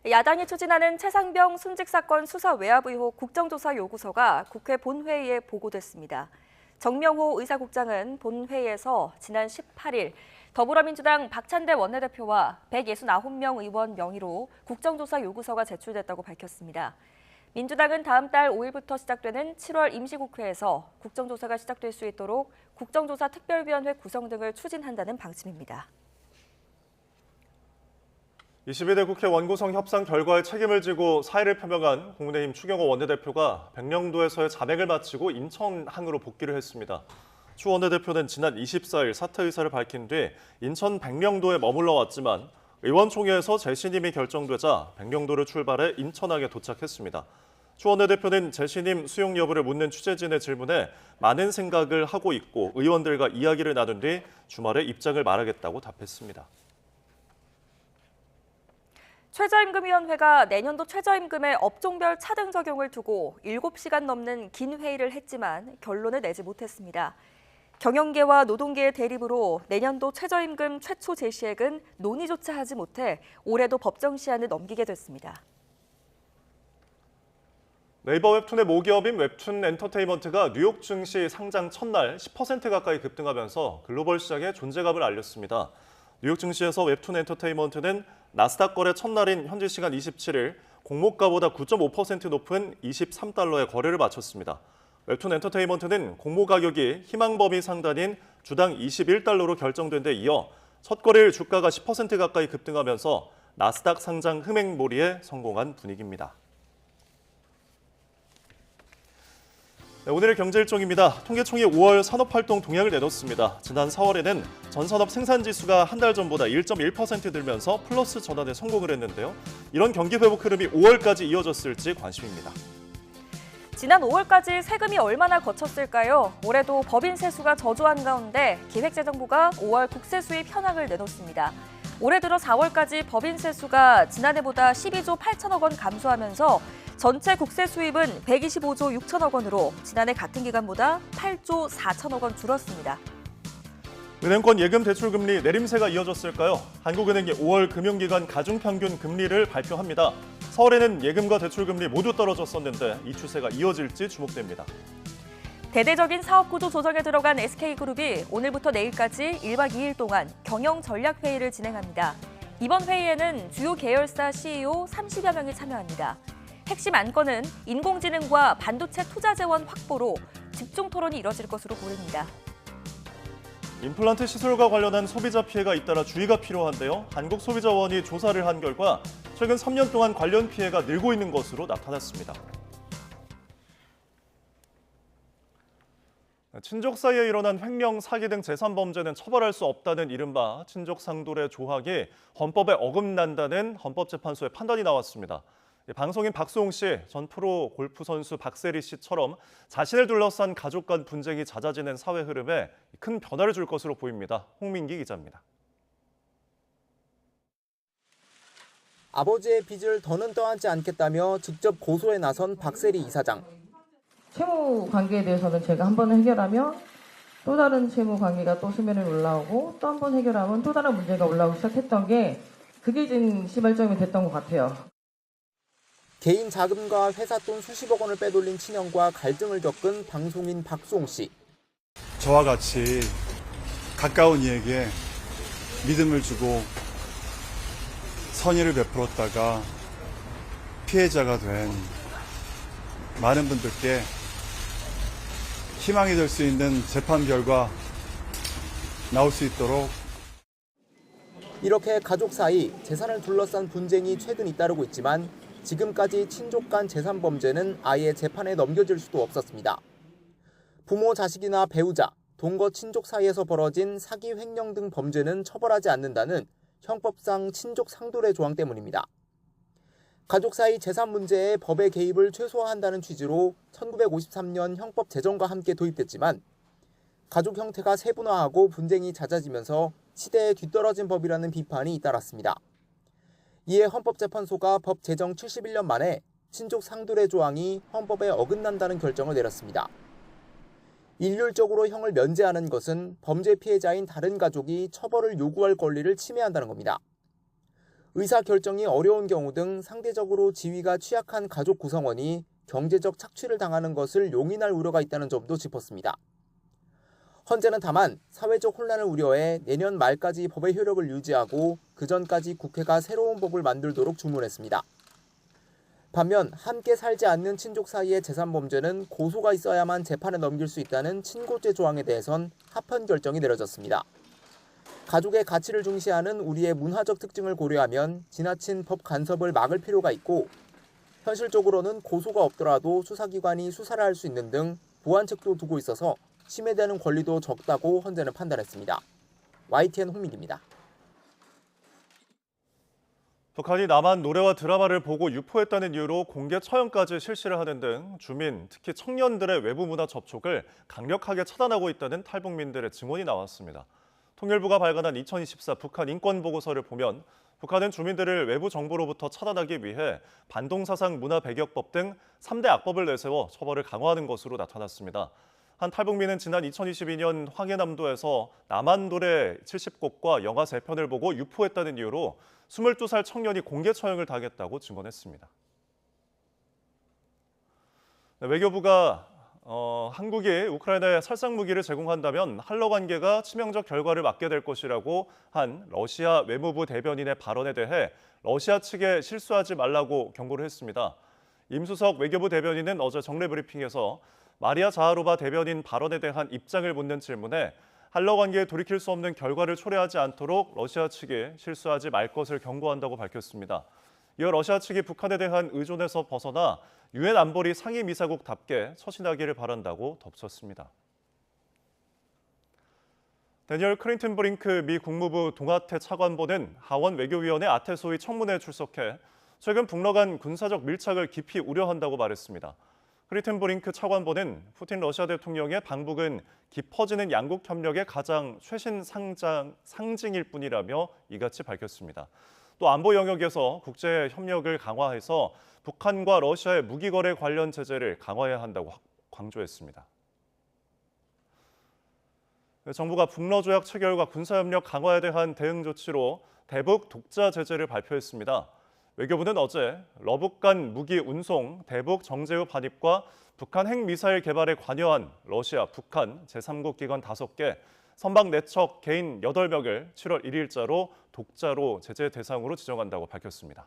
야당이 추진하는 최상병 순직 사건 수사 외압 의혹 국정조사 요구서가 국회 본회의에 보고됐습니다. 정명호 의사국장은 본회의에서 지난 18일 더불어민주당 박찬대 원내대표와 169명 의원 명의로 국정조사 요구서가 제출됐다고 밝혔습니다. 민주당은 다음 달 5일부터 시작되는 7월 임시국회에서 국정조사가 시작될 수 있도록 국정조사 특별위원회 구성 등을 추진한다는 방침입니다. 22대 국회 원구성 협상 결과에 책임을 지고 사의를 표명한 국민의힘 추경호 원내대표가 백령도에서의 자백을 마치고 인천항으로 복귀를 했습니다. 추 원내대표는 지난 24일 사퇴 의사를 밝힌 뒤 인천 백령도에 머물러 왔지만 의원총회에서 재신임이 결정되자 백령도를 출발해 인천항에 도착했습니다. 추 원내대표는 재신임 수용 여부를 묻는 취재진의 질문에 많은 생각을 하고 있고 의원들과 이야기를 나눈 뒤 주말에 입장을 말하겠다고 답했습니다. 최저임금위원회가 내년도 최저임금의 업종별 차등 적용을 두고 7시간 넘는 긴 회의를 했지만 결론을 내지 못했습니다. 경영계와 노동계의 대립으로 내년도 최저임금 최초 제시액은 논의조차 하지 못해 올해도 법정 시한을 넘기게 됐습니다. 네이버 웹툰의 모기업인 웹툰 엔터테인먼트가 뉴욕 증시 상장 첫날 10% 가까이 급등하면서 글로벌 시장에 존재감을 알렸습니다. 뉴욕 증시에서 웹툰 엔터테인먼트는 나스닥 거래 첫날인 현지 시간 27일 공모가보다 9.5% 높은 23달러에 거래를 마쳤습니다. 웹툰 엔터테인먼트는 공모 가격이 희망 범위 상단인 주당 21달러로 결정된 데 이어 첫 거래일 주가가 10% 가까이 급등하면서 나스닥 상장 흥행몰이에 성공한 분위기입니다. 네, 오늘의 경제 일정입니다. 통계청이 5월 산업활동 동향을 내놓습니다. 지난 4월에는 전산업 생산지수가 한 달 전보다 1.1% 늘면서 플러스 전환에 성공을 했는데요. 이런 경기 회복 흐름이 5월까지 이어졌을지 관심입니다. 지난 5월까지 세금이 얼마나 거쳤을까요? 올해도 법인 세수가 저조한 가운데 기획재정부가 5월 국세 수입 현황을 내놓습니다. 올해 들어 4월까지 법인 세수가 지난해보다 12조 8천억 원 감소하면서 전체 국세 수입은 125조 6천억 원으로 지난해 같은 기간보다 8조 4천억 원 줄었습니다. 은행권 예금 대출 금리 내림세가 이어졌을까요? 한국은행이 5월 금융기관 가중평균 금리를 발표합니다. 4월에는 예금과 대출 금리 모두 떨어졌었는데 이 추세가 이어질지 주목됩니다. 대대적인 사업 구조 조정에 들어간 SK그룹이 오늘부터 내일까지 1박 2일 동안 경영 전략 회의를 진행합니다. 이번 회의에는 주요 계열사 CEO 30여 명이 참여합니다. 핵심 안건은 인공지능과 반도체 투자 재원 확보로 집중 토론이 이뤄질 것으로 보입니다. 임플란트 시술과 관련한 소비자 피해가 잇따라 주의가 필요한데요. 한국소비자원이 조사를 한 결과 최근 3년 동안 관련 피해가 늘고 있는 것으로 나타났습니다. 친족 사이에 일어난 횡령, 사기 등 재산 범죄는 처벌할 수 없다는 이른바 친족 상돌의 조항이 헌법에 어긋난다는 헌법재판소의 판단이 나왔습니다. 방송인 박수홍 씨, 전 프로 골프 선수 박세리 씨처럼 자신을 둘러싼 가족 간 분쟁이 잦아지는 사회 흐름에 큰 변화를 줄 것으로 보입니다. 홍민기 기자입니다. 아버지의 빚을 더는 떠안지 않겠다며 직접 고소에 나선 박세리 이사장. 채무 관계에 대해서는 제가 한 번 해결하면 또 다른 채무 관계가 또 수면에 올라오고 또 한 번 해결하면 또 다른 문제가 올라오기 시작했던 게 그게 지금 시발점이 됐던 것 같아요. 개인 자금과 회사 돈 수십억 원을 빼돌린 친형과 갈등을 겪은 방송인 박수홍 씨. 저와 같이 가까운 이에게 믿음을 주고 선의를 베풀었다가 피해자가 된 많은 분들께 희망이 될 수 있는 재판 결과 나올 수 있도록. 이렇게 가족 사이 재산을 둘러싼 분쟁이 최근 잇따르고 있지만 지금까지 친족 간 재산 범죄는 아예 재판에 넘겨질 수도 없었습니다. 부모, 자식이나 배우자, 동거 친족 사이에서 벌어진 사기, 횡령 등 범죄는 처벌하지 않는다는 형법상 친족 상돌의 조항 때문입니다. 가족 사이 재산 문제에 법의 개입을 최소화한다는 취지로 1953년 형법 제정과 함께 도입됐지만 가족 형태가 세분화하고 분쟁이 잦아지면서 시대에 뒤떨어진 법이라는 비판이 잇따랐습니다. 이에 헌법재판소가 법 제정 71년 만에 친족 상돌의 조항이 헌법에 어긋난다는 결정을 내렸습니다. 일률적으로 형을 면제하는 것은 범죄 피해자인 다른 가족이 처벌을 요구할 권리를 침해한다는 겁니다. 의사결정이 어려운 경우 등 상대적으로 지위가 취약한 가족 구성원이 경제적 착취를 당하는 것을 용인할 우려가 있다는 점도 짚었습니다. 헌재는 다만 사회적 혼란을 우려해 내년 말까지 법의 효력을 유지하고 그 전까지 국회가 새로운 법을 만들도록 주문했습니다. 반면 함께 살지 않는 친족 사이의 재산 범죄는 고소가 있어야만 재판에 넘길 수 있다는 친고죄 조항에 대해선 합헌 결정이 내려졌습니다. 가족의 가치를 중시하는 우리의 문화적 특징을 고려하면 지나친 법 간섭을 막을 필요가 있고 현실적으로는 고소가 없더라도 수사기관이 수사를 할 수 있는 등 보완책도 두고 있어서 침해되는 권리도 적다고 헌재는 판단했습니다. YTN 홍민기입니다. 북한이 남한 노래와 드라마를 보고 유포했다는 이유로 공개 처형까지 실시를 하는 등 주민, 특히 청년들의 외부 문화 접촉을 강력하게 차단하고 있다는 탈북민들의 증언이 나왔습니다. 통일부가 발간한 2024 북한 인권보고서를 보면 북한은 주민들을 외부 정보로부터 차단하기 위해 반동사상 문화배격법 등 3대 악법을 내세워 처벌을 강화하는 것으로 나타났습니다. 한 탈북민은 지난 2022년 황해남도에서 남한 노래 70곡과 영화 3편을 보고 유포했다는 이유로 22살 청년이 공개 처형을 당했다고 증언했습니다. 외교부가 한국이 우크라이나에 살상 무기를 제공한다면 한러 관계가 치명적 결과를 맞게 될 것이라고 한 러시아 외무부 대변인의 발언에 대해 러시아 측에 실수하지 말라고 경고를 했습니다. 임수석 외교부 대변인은 어제 정례 브리핑에서 마리아 자하로바 대변인 발언에 대한 입장을 묻는 질문에 한러 관계에 돌이킬 수 없는 결과를 초래하지 않도록 러시아 측이 실수하지 말 것을 경고한다고 밝혔습니다. 이어 러시아 측이 북한에 대한 의존에서 벗어나 유엔 안보리 상임이사국답게 처신하기를 바란다고 덧붙였습니다. 데니얼 크린튼 브링크 미 국무부 동아태 차관보는 하원 외교위원회 아태소위 청문회에 출석해 최근 북러 간 군사적 밀착을 깊이 우려한다고 말했습니다. 크린튼 브링크 차관보는 푸틴 러시아 대통령의 방북은 깊어지는 양국 협력의 가장 최신 상징일 뿐이라며 이같이 밝혔습니다. 또 안보 영역에서 국제 협력을 강화해서 북한과 러시아의 무기 거래 관련 제재를 강화해야 한다고 강조했습니다. 정부가 북러 조약 체결과 군사협력 강화에 대한 대응 조치로 대북 독자 제재를 발표했습니다. 외교부는 어제 러북간 무기 운송, 대북 정제후 반입과 북한 핵미사일 개발에 관여한 러시아, 북한 제3국 기관 5개, 선박 4척 개인 8명을 7월 1일자로 독자로 제재 대상으로 지정한다고 밝혔습니다.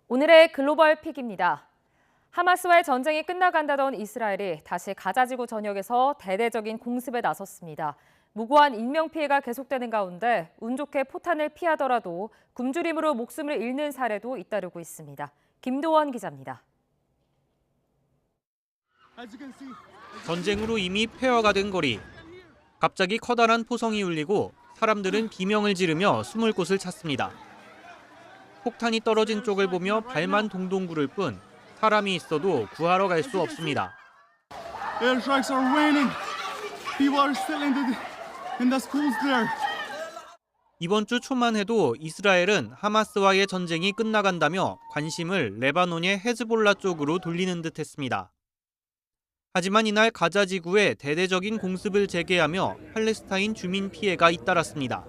오늘의 글로벌 픽입니다. 하마스와의 전쟁이 끝나간다던 이스라엘이 다시 가자지구 전역에서 대대적인 공습에 나섰습니다. 무고한 인명피해가 계속되는 가운데 운 좋게 포탄을 피하더라도 굶주림으로 목숨을 잃는 사례도 잇따르고 있습니다. 김도원 기자입니다. 전쟁으로 이미 폐허가 된 거리. 갑자기 커다란 포성이 울리고 사람들은 비명을 지르며 숨을 곳을 찾습니다. 폭탄이 떨어진 쪽을 보며 발만 동동 구를 뿐 사람이 있어도 구하러 갈 수 없습니다. Airstrikes are raining. People are still in the schools there. 이번 주 초만 해도 이스라엘은 하마스와의 전쟁이 끝나간다며 관심을 레바논의 헤즈볼라 쪽으로 돌리는 듯했습니다. 하지만 이날 가자 지구에 대대적인 공습을 재개하며 팔레스타인 주민 피해가 잇따랐습니다.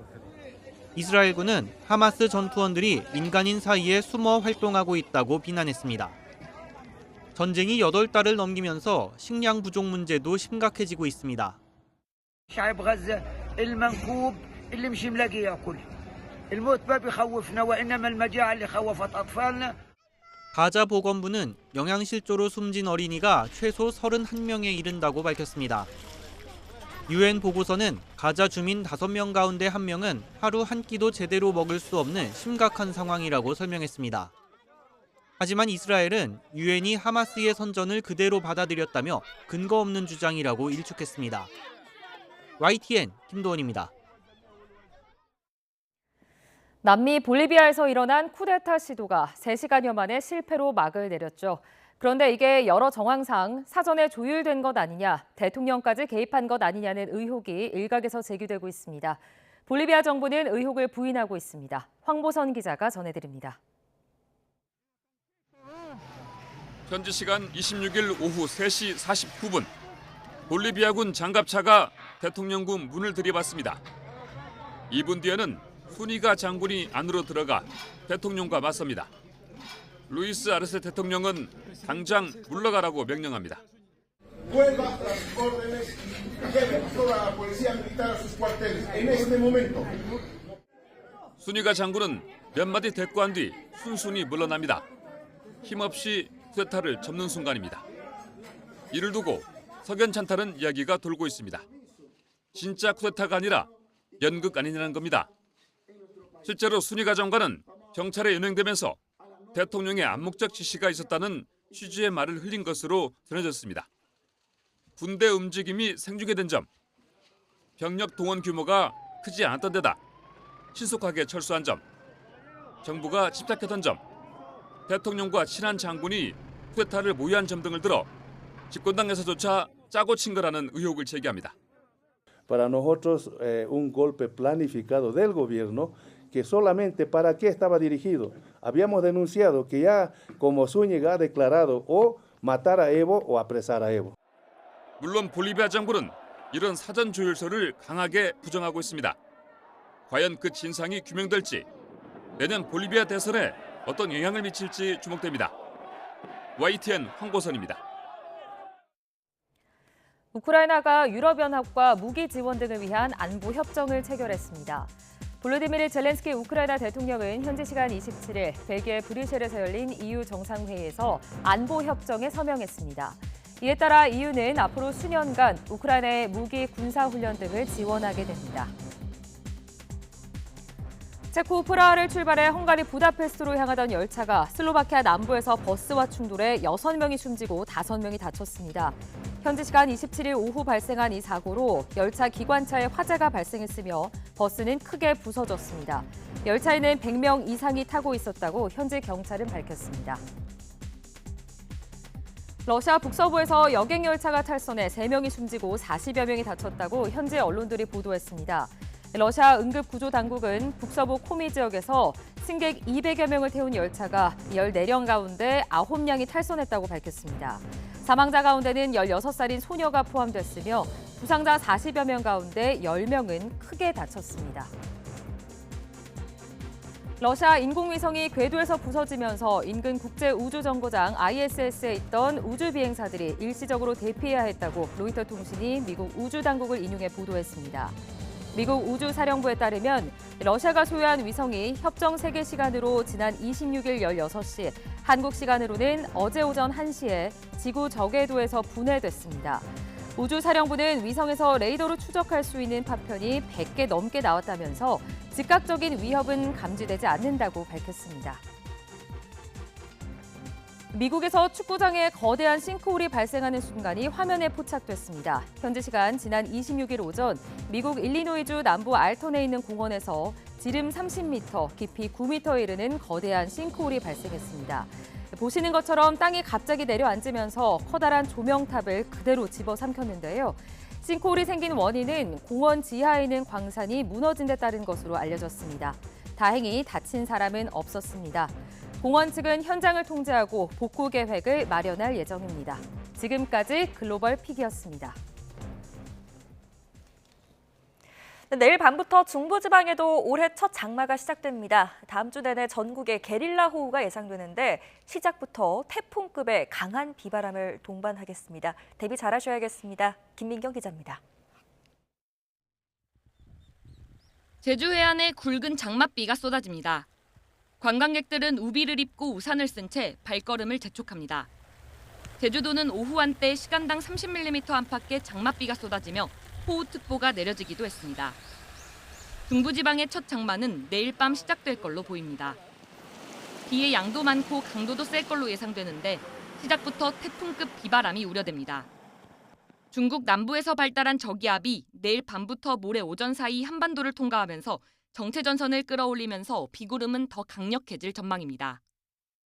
이스라엘군은 하마스 전투원들이 민간인 사이에 숨어 활동하고 있다고 비난했습니다. 전쟁이 8달을 넘기면서 식량 부족 문제도 심각해지고 있습니다. شعب غزة المنكوب اللي مش ملاقي ياكل الموت ما بيخوفنا وانما المجاعة اللي خوفت اطفالنا. 가자 보건부는 영양실조로 숨진 어린이가 최소 31명에 이른다고 밝혔습니다. 유엔 보고서는 가자 주민 5명 가운데 1명은 하루 한 끼도 제대로 먹을 수 없는 심각한 상황이라고 설명했습니다. 하지만 이스라엘은 유엔이 하마스의 선전을 그대로 받아들였다며 근거 없는 주장이라고 일축했습니다. YTN 김도원입니다. 남미 볼리비아에서 일어난 쿠데타 시도가 3시간여 만에 실패로 막을 내렸죠. 그런데 이게 여러 정황상 사전에 조율된 것 아니냐, 대통령까지 개입한 것 아니냐는 의혹이 일각에서 제기되고 있습니다. 볼리비아 정부는 의혹을 부인하고 있습니다. 황보선 기자가 전해드립니다. 현지 시간 26일 오후 3시 49분, 볼리비아군 장갑차가 대통령궁 문을 들이받습니다. 2분 뒤에는 후니가 장군이 안으로 들어가 대통령과 맞섭니다. 루이스 아르세 대통령은 당장 물러가라고 명령합니다. 후니가 장군은 몇 마디 대꾸한 뒤 순순히 물러납니다. 힘없이 쿠데타를 접는 순간입니다. 이를 두고 석연찮다는 이야기가 돌고 있습니다. 진짜 쿠데타가 아니라 연극 아니냐는 겁니다. 실제로 순위가 장관은 경찰에 연행되면서 대통령의 암묵적 지시가 있었다는 취지의 말을 흘린 것으로 전해졌습니다. 군대 움직임이 생중계된 점, 병력 동원 규모가 크지 않았던 데다 신속하게 철수한 점, 정부가 집착했던 점, 대통령과 친한 장군이 쿠데타를 모의한 점 등을 들어 집권당에서조차 짜고 친 거라는 의혹을 제기합니다. Para nosotros un golpe planificado del gobierno que solamente para qué estaba dirigido. Habíamos denunciado que ya como Zúñiga ha declarado o matar a Evo o apresar a Evo. 물론 볼리비아 정부는 이런 사전 조율서를 강하게 부정하고 있습니다. 과연 그 진상이 규명될지, 내년 볼리비아 대선에 어떤 영향을 미칠지 주목됩니다. YTN 황보선입니다. 우크라이나가 유럽연합과 무기 지원 등을 위한 안보 협정을 체결했습니다. 볼로디미르 젤렌스키 우크라이나 대통령은 현지 시간 27일 벨기에 브뤼셀에서 열린 EU 정상회의에서 안보 협정에 서명했습니다. 이에 따라 EU는 앞으로 수년간 우크라이나의 무기 군사 훈련 등을 지원하게 됩니다. 체코 프라하를 출발해 헝가리 부다페스트로 향하던 열차가 슬로바키아 남부에서 버스와 충돌해 6명이 숨지고 5명이 다쳤습니다. 현지 시간 27일 오후 발생한 이 사고로 열차 기관차에 화재가 발생했으며 버스는 크게 부서졌습니다. 열차에는 100명 이상이 타고 있었다고 현지 경찰은 밝혔습니다. 러시아 북서부에서 여객 열차가 탈선해 3명이 숨지고 40여 명이 다쳤다고 현지 언론들이 보도했습니다. 러시아 응급구조당국은 북서부 코미 지역에서 승객 200여 명을 태운 열차가 14량 가운데 9량이 탈선했다고 밝혔습니다. 사망자 가운데는 16살인 소녀가 포함됐으며 부상자 40여 명 가운데 10명은 크게 다쳤습니다. 러시아 인공위성이 궤도에서 부서지면서 인근 국제우주정거장 ISS에 있던 우주비행사들이 일시적으로 대피해야 했다고 로이터 통신이 미국 우주당국을 인용해 보도했습니다. 미국 우주사령부에 따르면 러시아가 소유한 위성이 협정 세계 시간으로 지난 26일 16시, 한국 시간으로는 어제 오전 1시에 지구 저궤도에서 분해됐습니다. 우주사령부는 위성에서 레이더로 추적할 수 있는 파편이 100개 넘게 나왔다면서 즉각적인 위협은 감지되지 않는다고 밝혔습니다. 미국에서 축구장에 거대한 싱크홀이 발생하는 순간이 화면에 포착됐습니다. 현지 시간 지난 26일 오전 미국 일리노이주 남부 알턴에 있는 공원에서 지름 30m, 깊이 9m에 이르는 거대한 싱크홀이 발생했습니다. 보시는 것처럼 땅이 갑자기 내려앉으면서 커다란 조명탑을 그대로 집어삼켰는데요. 싱크홀이 생긴 원인은 공원 지하에 있는 광산이 무너진 데 따른 것으로 알려졌습니다. 다행히 다친 사람은 없었습니다. 공원 측은 현장을 통제하고 복구 계획을 마련할 예정입니다. 지금까지 글로벌 픽이었습니다. 내일 밤부터 중부지방에도 올해 첫 장마가 시작됩니다. 다음 주 내내 전국에 게릴라 호우가 예상되는데 시작부터 태풍급의 강한 비바람을 동반하겠습니다. 대비 잘하셔야겠습니다. 김민경 기자입니다. 제주 해안에 굵은 장맛비가 쏟아집니다. 관광객들은 우비를 입고 우산을 쓴 채 발걸음을 재촉합니다. 제주도는 오후 한때 시간당 30mm 안팎의 장맛비가 쏟아지며 호우특보가 내려지기도 했습니다. 중부지방의 첫 장마는 내일 밤 시작될 걸로 보입니다. 비의 양도 많고 강도도 셀 걸로 예상되는데 시작부터 태풍급 비바람이 우려됩니다. 중국 남부에서 발달한 저기압이 내일 밤부터 모레 오전 사이 한반도를 통과하면서 정체전선을 끌어올리면서 비구름은 더 강력해질 전망입니다.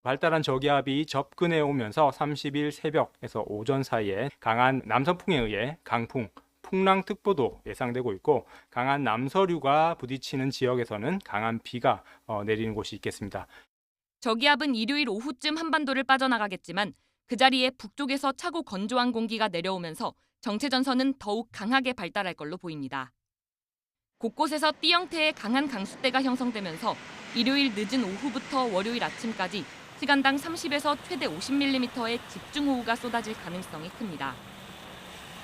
발달한 저기압이 접근해 오면서 30일 새벽에서 오전 사이에 강한 남서풍에 의해 강풍, 풍랑특보도 예상되고 있고 강한 남서류가 부딪히는 지역에서는 강한 비가 내리는 곳이 있겠습니다. 저기압은 일요일 오후쯤 한반도를 빠져나가겠지만 그 자리에 북쪽에서 차고 건조한 공기가 내려오면서 정체전선은 더욱 강하게 발달할 걸로 보입니다. 곳곳에서 띠 형태의 강한 강수대가 형성되면서 일요일 늦은 오후부터 월요일 아침까지 시간당 30에서 최대 50mm의 집중호우가 쏟아질 가능성이 큽니다.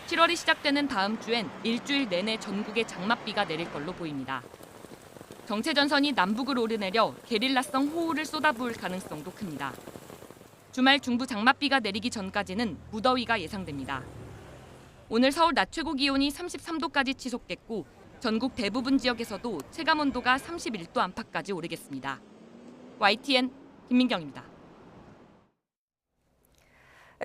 7월이 시작되는 다음 주엔 일주일 내내 전국에 장맛비가 내릴 걸로 보입니다. 정체전선이 남북을 오르내려 게릴라성 호우를 쏟아부을 가능성도 큽니다. 주말 중부 장맛비가 내리기 전까지는 무더위가 예상됩니다. 오늘 서울 낮 최고 기온이 33도까지 지속됐고 전국 대부분 지역에서도 체감온도가 31도 안팎까지 오르겠습니다. YTN 김민경입니다.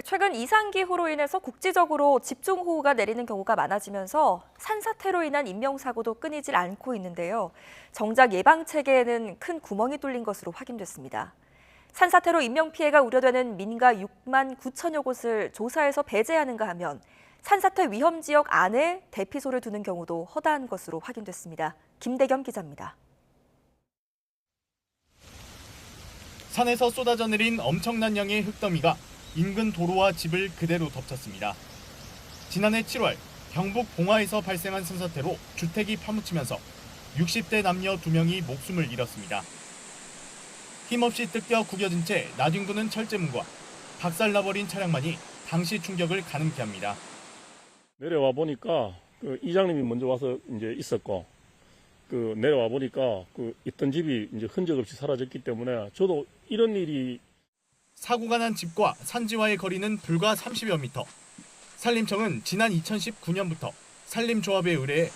최근 이상기후로 인해서 국지적으로 집중호우가 내리는 경우가 많아지면서 산사태로 인한 인명사고도 끊이질 않고 있는데요. 정작 예방체계에는 큰 구멍이 뚫린 것으로 확인됐습니다. 산사태로 인명피해가 우려되는 민가 6만 9천여 곳을 조사해서 배제하는가 하면 산사태 위험 지역 안에 대피소를 두는 경우도 허다한 것으로 확인됐습니다. 김대겸 기자입니다. 산에서 쏟아져 내린 엄청난 양의 흙더미가 인근 도로와 집을 그대로 덮쳤습니다. 지난해 7월 경북 봉화에서 발생한 산사태로 주택이 파묻히면서 60대 남녀 2명이 목숨을 잃었습니다. 힘없이 뜯겨 구겨진 채 나뒹구는 철제문과 박살나버린 차량만이 당시 충격을 가늠케 합니다. 내려와 보니까 이장님이 먼저 와서 이제 있었고, 내려와 보니까 있던 집이 이제 흔적 없이 사라졌기 때문에 저도 이런 일이. 사고가 난 집과 산지와의 거리는 불과 30여 미터. 산림청은 지난 2019년부터 산림조합에 의뢰해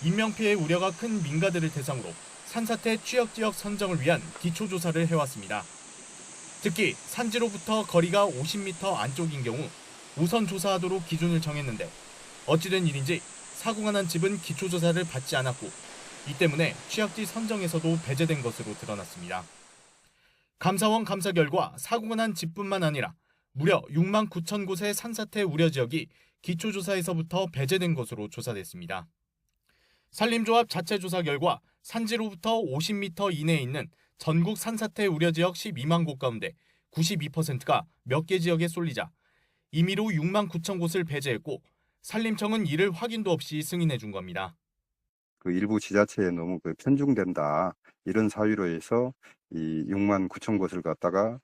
인명피해 우려가 큰 민가들을 대상으로 산사태 취약지역 선정을 위한 기초조사를 해왔습니다. 특히 산지로부터 거리가 50m 안쪽인 경우 우선 조사하도록 기준을 정했는데 어찌된 일인지 사고가 난 집은 기초조사를 받지 않았고 이 때문에 취약지 선정에서도 배제된 것으로 드러났습니다. 감사원 감사 결과 사고가 난 집뿐만 아니라 무려 6만 9천 곳의 산사태 우려 지역이 기초조사에서부터 배제된 것으로 조사됐습니다. 산림조합 자체 조사 결과 산지로부터 50m 이내에 있는 전국 산사태 우려 지역 12만 곳 가운데 92%가 몇 개 지역에 쏠리자 임의로 6만 9천 곳을 배제했고 산림청은 이를 확인도 없이 승인해 준 겁니다. 일부 지자체에 너무 편중된다 이런 사유로 해서 이 6만 9천 곳을 갖다가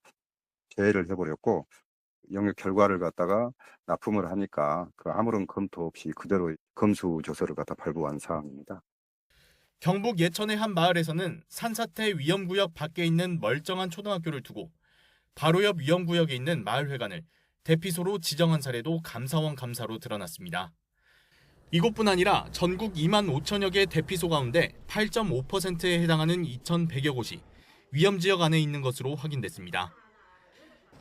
제외를 해버렸고 영역 결과를 갖다가 납품을 하니까 아무런 검토 없이 그대로 검수 조서를 갖다 발부한 사항입니다. 경북 예천의 한 마을에서는 산사태 위험구역 밖에 있는 멀쩡한 초등학교를 두고 바로 옆 위험구역에 있는 마을회관을 대피소로 지정한 사례도 감사원 감사로 드러났습니다. 이곳뿐 아니라 전국 2만 5천여 개 대피소 가운데 8.5%에 해당하는 2,100여 곳이 위험지역 안에 있는 것으로 확인됐습니다.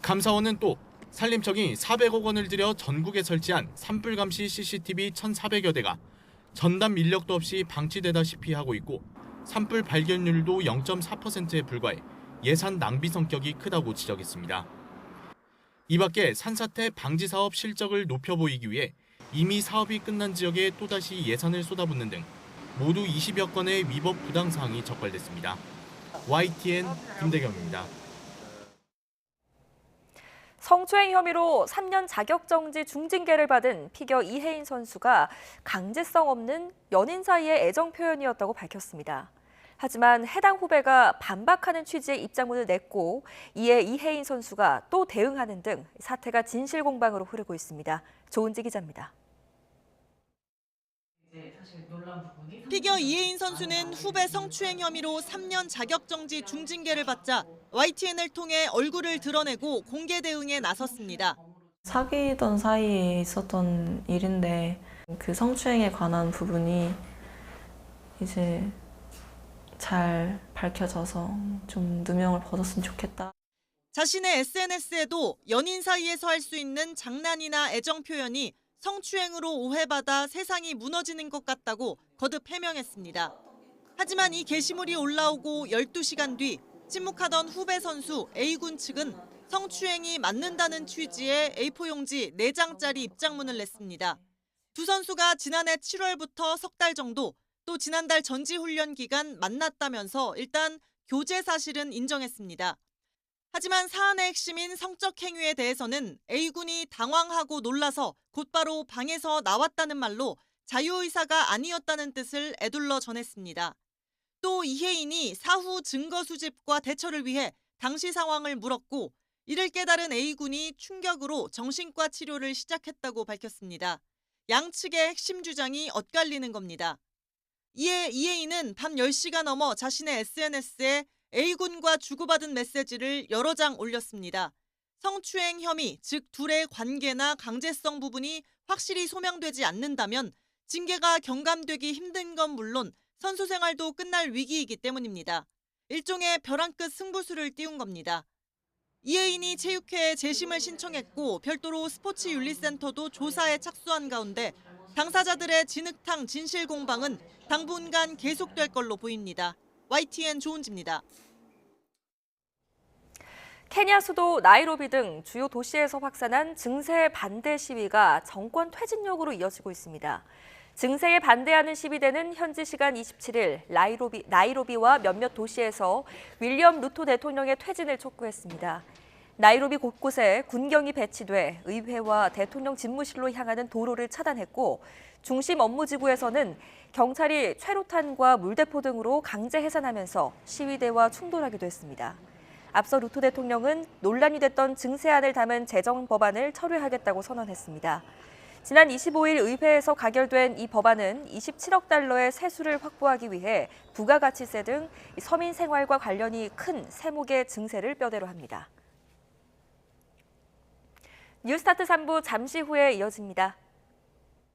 감사원은 또 산림청이 400억 원을 들여 전국에 설치한 산불 감시 CCTV 1,400여 대가 전담 인력도 없이 방치되다시피 하고 있고 산불 발견율도 0.4%에 불과해 예산 낭비 성격이 크다고 지적했습니다. 이 밖에 산사태 방지 사업 실적을 높여 보이기 위해 이미 사업이 끝난 지역에 또다시 예산을 쏟아붓는 등 모두 20여 건의 위법 부당 사항이 적발됐습니다. YTN 김대경입니다. 성추행 혐의로 3년 자격정지 중징계를 받은 피겨 이혜인 선수가 강제성 없는 연인 사이의 애정 표현이었다고 밝혔습니다. 하지만 해당 후배가 반박하는 취지의 입장문을 냈고 이에 이혜인 선수가 또 대응하는 등 사태가 진실 공방으로 흐르고 있습니다. 조은지 기자입니다. 피겨 이혜인 선수는 후배 성추행 혐의로 3년 자격정지 중징계를 받자 YTN을 통해 얼굴을 드러내고 공개 대응에 나섰습니다. 사귀던 사이에 있었던 일인데 그 성추행에 관한 부분이 이제 잘 밝혀져서 좀 누명을 벗었으면 좋겠다. 자신의 SNS에도 연인 사이에서 할 수 있는 장난이나 애정 표현이 성추행으로 오해받아 세상이 무너지는 것 같다고 거듭 해명했습니다. 하지만 이 게시물이 올라오고 12시간 뒤 침묵하던 후배 선수 A군 측은 성추행이 맞는다는 취지의 A4 용지 4장짜리 입장문을 냈습니다. 두 선수가 지난해 7월부터 석 달 정도 또 지난달 전지훈련 기간 만났다면서 일단 교제 사실은 인정했습니다. 하지만 사안의 핵심인 성적 행위에 대해서는 A군이 당황하고 놀라서 곧바로 방에서 나왔다는 말로 자유의사가 아니었다는 뜻을 에둘러 전했습니다. 또 이혜인이 사후 증거 수집과 대처를 위해 당시 상황을 물었고 이를 깨달은 A군이 충격으로 정신과 치료를 시작했다고 밝혔습니다. 양측의 핵심 주장이 엇갈리는 겁니다. 이에 이혜인은 밤 10시가 넘어 자신의 SNS에 A군과 주고받은 메시지를 여러 장 올렸습니다. 성추행 혐의, 즉 둘의 관계나 강제성 부분이 확실히 소명되지 않는다면 징계가 경감되기 힘든 건 물론 선수 생활도 끝날 위기이기 때문입니다. 일종의 벼랑 끝 승부수를 띄운 겁니다. 이혜인이 체육회에 재심을 신청했고 별도로 스포츠윤리센터도 조사에 착수한 가운데 당사자들의 진흙탕 진실 공방은 당분간 계속될 걸로 보입니다. YTN 조은지입니다. 케냐 수도 나이로비 등 주요 도시에서 확산한 증세 반대 시위가 정권 퇴진 요구로 이어지고 있습니다. 증세에 반대하는 시위대는 현지 시간 27일 나이로비와 몇몇 도시에서 윌리엄 루토 대통령의 퇴진을 촉구했습니다. 나이로비 곳곳에 군경이 배치돼 의회와 대통령 집무실로 향하는 도로를 차단했고 중심 업무지구에서는 경찰이 최루탄과 물대포 등으로 강제 해산하면서 시위대와 충돌하기도 했습니다. 앞서 루토 대통령은 논란이 됐던 증세안을 담은 재정 법안을 철회하겠다고 선언했습니다. 지난 25일 의회에서 가결된 이 법안은 27억 달러의 세수를 확보하기 위해 부가가치세 등 서민 생활과 관련이 큰 세목의 증세를 뼈대로 합니다. 뉴스타트 3부 잠시 후에 이어집니다.